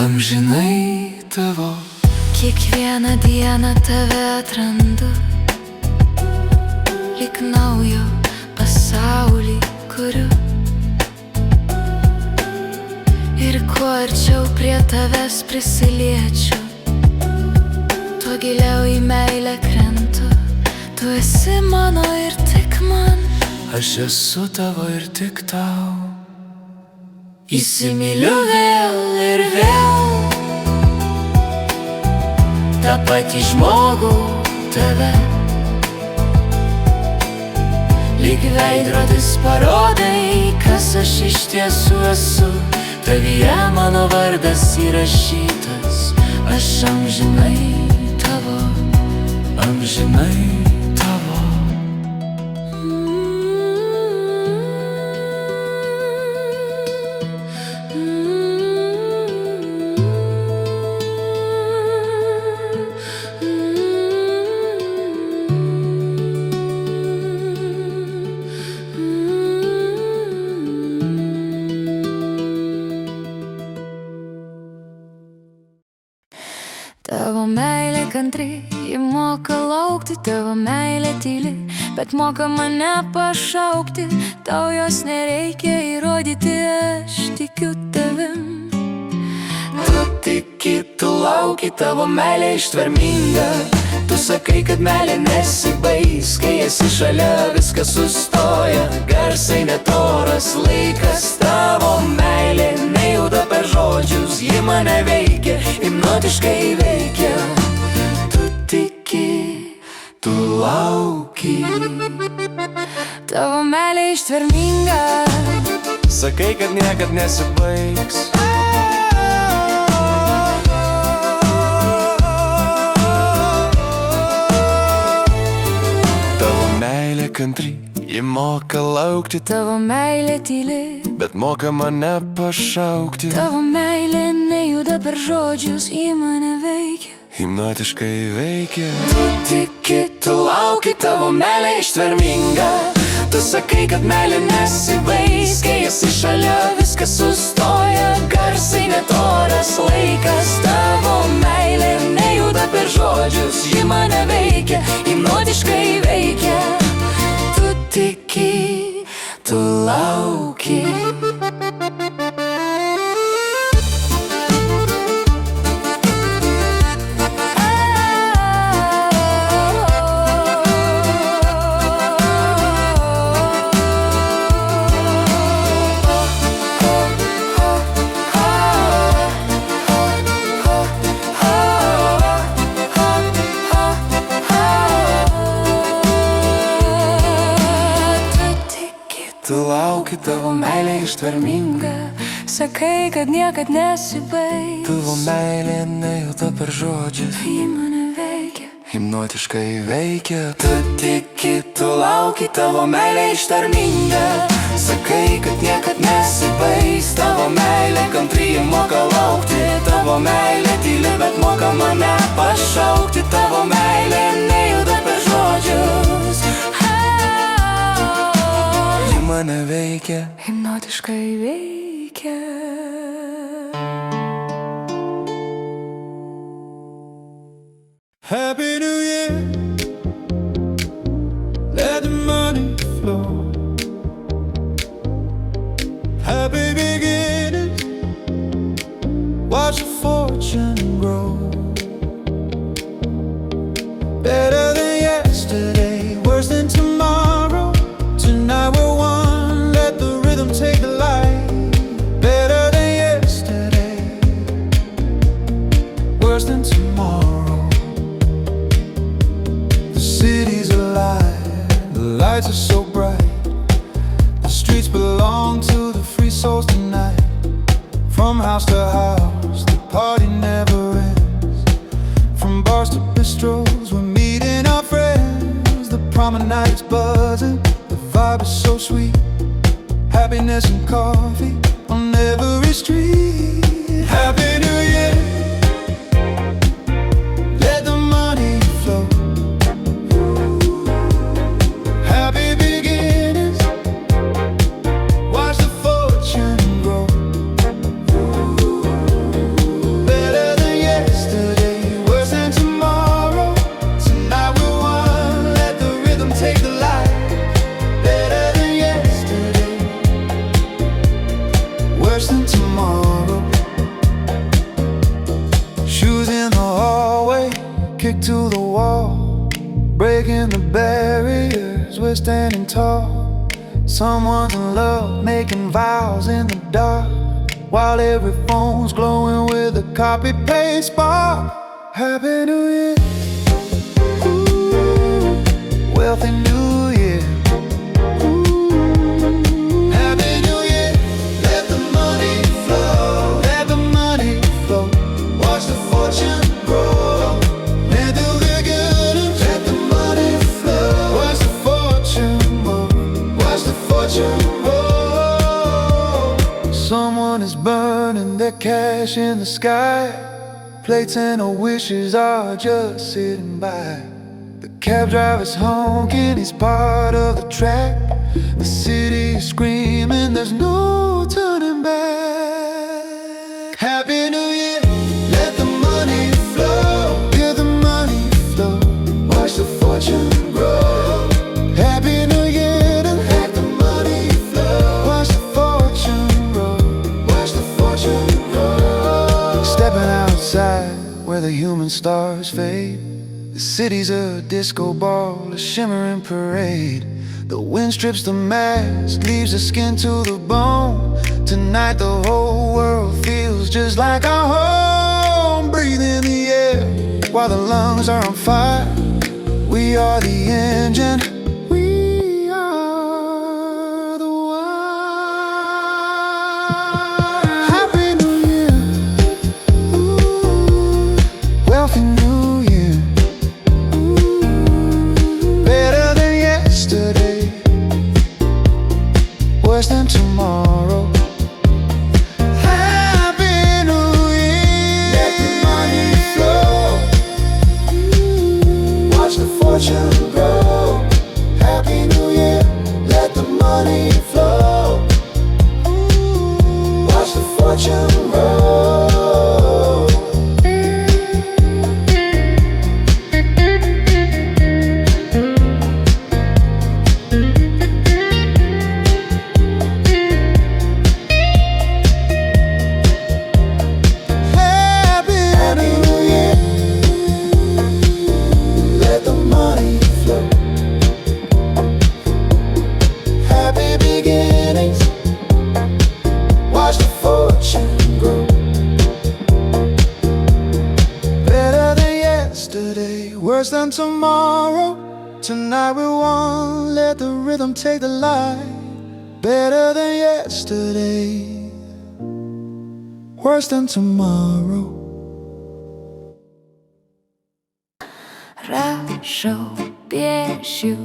Speaker 6: Amžinai tavo.
Speaker 5: Kiekvieną dieną tave atrandu, lyg naujo pasaulį kuriu. tavęs prisiliečiu, tuo giliau į meilę krentu. Tu esi mano ir tik man,
Speaker 2: Aš esu tavo ir tik tau.
Speaker 5: įsimyliu vėl ir vėl tą patį žmogų, tave. Lyg veidrodis parodai, kas aš iš tiesų esu. Tavyje mano vardas įrašytas. Aš amžinai tavo,
Speaker 2: Amžinai tavo.
Speaker 5: Tavo meilė kantri, ji moka laukti. Tavo meilė tyli, bet moka mane pašaukti. Tau jos nereikia įrodyti, aš tikiu tavim.
Speaker 2: Tu tiki, tu lauki, tavo meilė ištverminga. Tu sakai, kad meilė nesibaigs, kai esi šalia, viskas sustoja. Garsai netoras, laikas, tavo meilė nejuda per žodžius. Ji mane veikia, hipnotiškai veikia. Tu tiki, tu lauki.
Speaker 5: Tavo meilė ištverminga.
Speaker 2: Sakai, kad niekad nesibaigs. Kantri, ji moka laukti.
Speaker 5: Tavo meilė tyli,
Speaker 2: bet moka mane pašaukti.
Speaker 5: tavo meilė nejuda per žodžius, ji mane veikia,
Speaker 2: hipnotiškai veikia. Tu tiki, tu lauki, tavo meilė ištverminga. Tu sakai, kad meilė nesibaigs, kai esi šalia, viskas sustoja. Garsai netoras, laikas, tavo meilė nejuda per žodžius, ji mane veikia, hipnotiškai veikia. Tiki, tu lauki. Tu lauki, tavo meilė ištverminga.
Speaker 5: Sakai, kad niekad nesibaigs,
Speaker 2: Tavo meilė nejuda per žodžius,
Speaker 5: ji mane veikia,
Speaker 2: hipnotiškai veikia. Tu tiki, tu lauki, tavo meilė ištverminga. Sakai, kad niekad nesibaigs, tavo meilė kantri, ji moka laukti. Tavo meilė tyli, bet moka mane pašaukti. Tavo meilė nejuda per žodžius, mane veikia,
Speaker 5: hipnotiškai veikia.
Speaker 7: Happy New Year. Let the money flow. Happy beginnings. Watch your fortune grow. Better than yesterday, worse than tomorrow. Tonight we're one, let the rhythm take the light. Better than yesterday, worse than tomorrow. The city's alive, the lights are so bright. The streets belong to the free souls tonight. From house to house, the party never ends. From bars to bistros, we're meeting our friends. The promenade's buzzing, the vibe is so sweet. Happiness and coffee on every street. Happy New Year. Let the money flow. Happy beginnings. Watch the fortune grow. Better than yesterday, worse than tomorrow. Tonight we're one, let the rhythm take the light. Better than yesterday, worse than tomorrow. we're standing tall. Someone's in love, making vows in the dark, while every phone's glowing with a copy-paste spark. Happy New Year, ooh, wealthy New Year. Ooh, Happy New Year, let the money flow, let the money flow. Watch the fortune grow, let the good and let the money flow. Watch the fortune grow, watch the fortune grow. Someone is burning their cash in the sky. Plates and no wishes are just sitting by. The cab driver's honking, he's part of the track. The city is screaming, there's no turning back. Happy New Year, let the money flow, let the money flow. Watch the fortune grow. Happy New Year, and let the money flow. Watch the fortune grow, watch the fortune grow. Stepping outside where the human stars fade. The city's a disco ball, a shimmering parade. The wind strips the mask, leaves the skin to the bone. Tonight the whole world feels just like our home. Breathe in the air while the lungs are on fire. We are the engine, we are the wire. Happy New Year, ooh, wealthy New Year. Ooh, better than yesterday, worse than tomorrow. Happy New Year, let the money flow. Watch the fortune grow. Happy New Year, let the money flow. Watch the fortune grow. Happy New Year, let the money flow. Happy beginnings, watch the fortune grow. Better than yesterday, worse than tomorrow. Tonight we won, let the rhythm take the light. Better than yesterday, worse than tomorrow.
Speaker 5: Rašau, piešiu,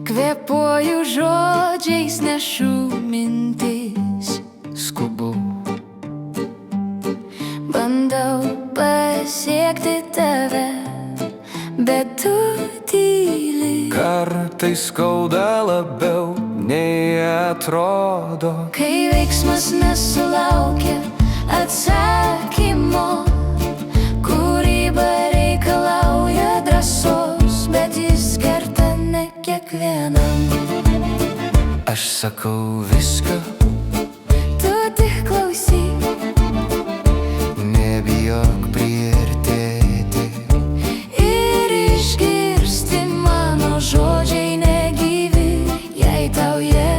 Speaker 5: kvėpuoju žodžiais, nešu mintis, skubu. Bandau pasiekti tave, bet tu tyli.
Speaker 2: Kartais skauda labiau nei atrodo.
Speaker 5: Kai veiksmas nesulaukia atsakymo, kūryba reikalauja drąsos, bet jis kerta ne kiekvienam.
Speaker 2: Aš sakau viską,
Speaker 5: Tu tik klausyk,
Speaker 2: nebijok priartėti.
Speaker 5: ir išgirsti mano žodžiai negyvi, jei tau jie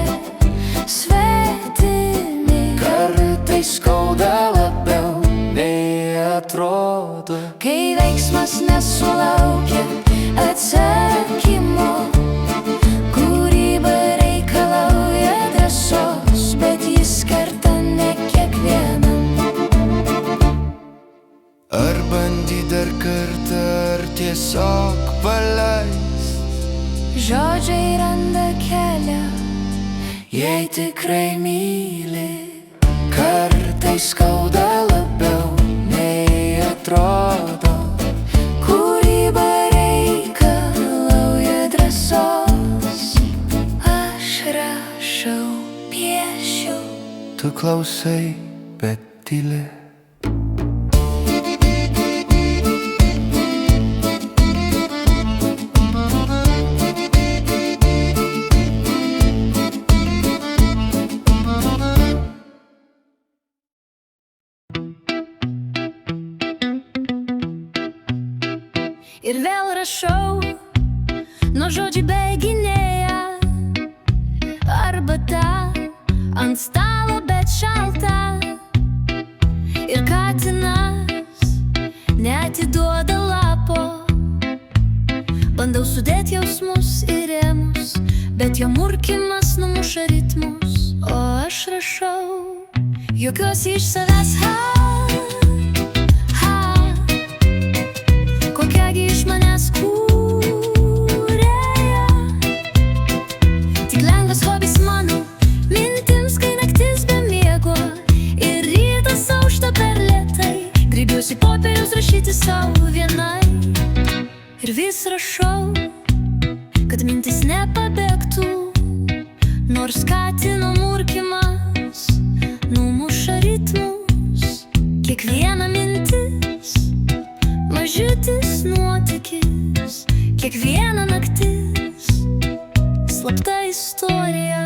Speaker 5: svetimi.
Speaker 2: Kartais skauda labiau nei atrodo.
Speaker 5: Kai veiksmas nesulaukia atsakymo, kūryba reikalauja drąsos, bet jis kerta ne kiekvienam.
Speaker 2: Ar bandyt dar kartą, ar tiesiog paleist?
Speaker 5: Žodžiai randa kelią, jei tikrai myli.
Speaker 2: Kartais skauda labiau nei atrodo.
Speaker 5: Kūryba reikalauja drąsos. Aš rašau, piešiu,
Speaker 2: Tu klausai, bet tyli.
Speaker 5: ir vėl rašau, nuo žodžių bėginėja. bet jo murkimas numuša ritmus, o aš rašau, juokiuosi iš savęs, kokiagi iš manęs kūrėja. Tik lengvas hobis mano mintims, kai naktis be miego ir rytas aušta per lėtai. Griebiuosi popieriaus rašyti savo vienai ir vis rašau, kad mintis nepabėgtų, nors katino murkimas numuša ritmus. Kiekviena mintis mažutis nuotykis, kiekviena naktis slapta istorija.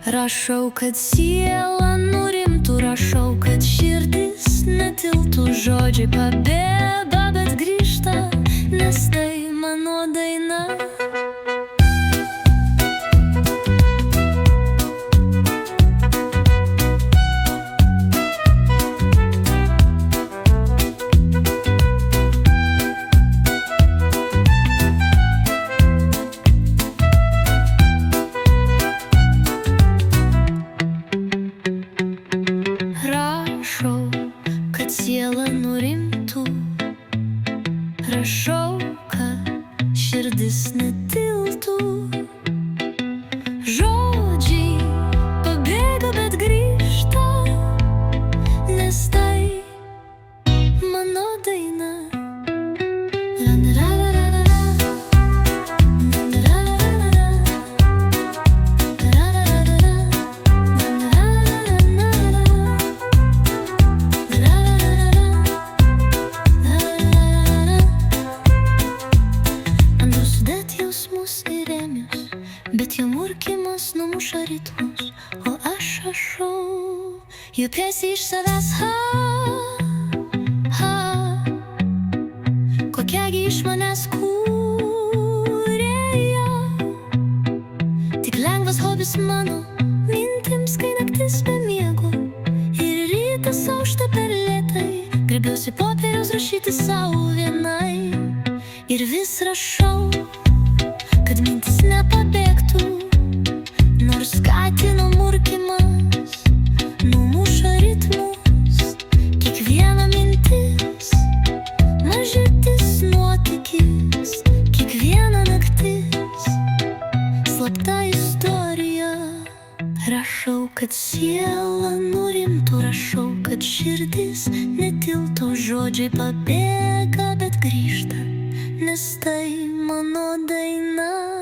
Speaker 5: Rašau, kad siela nurimtų, rašau, kad širdis netiltų. Žodžiai pabėga, bet grįžta, nes tai mano daina. Rašau, kad siela nurimtų, rašau, kad širdis netiltų. Žodžiai pabėga, bet grįžta, nes tai mano daina. Bet jo murkimas numuša ritmus, o aš rašau, juokiuosi iš savęs, kokiagi iš manęs kūrėja. Tik lengvas hobis mano mintims, kai naktis be miego ir rytas aušta per lėtai. Griebiuosi popieriaus rašyti savo vienai ir vis rašau, kad mintis nepabėgtų, nors katino murkimas numuša ritmus. Kiekviena mintis mažutis nuotykis, kiekviena naktis slapta istorija. Rašau, kad siela nurimtų, rašau, kad širdis netiltų. Žodžiai pabėga, bet grįžta, nes tai mano daina.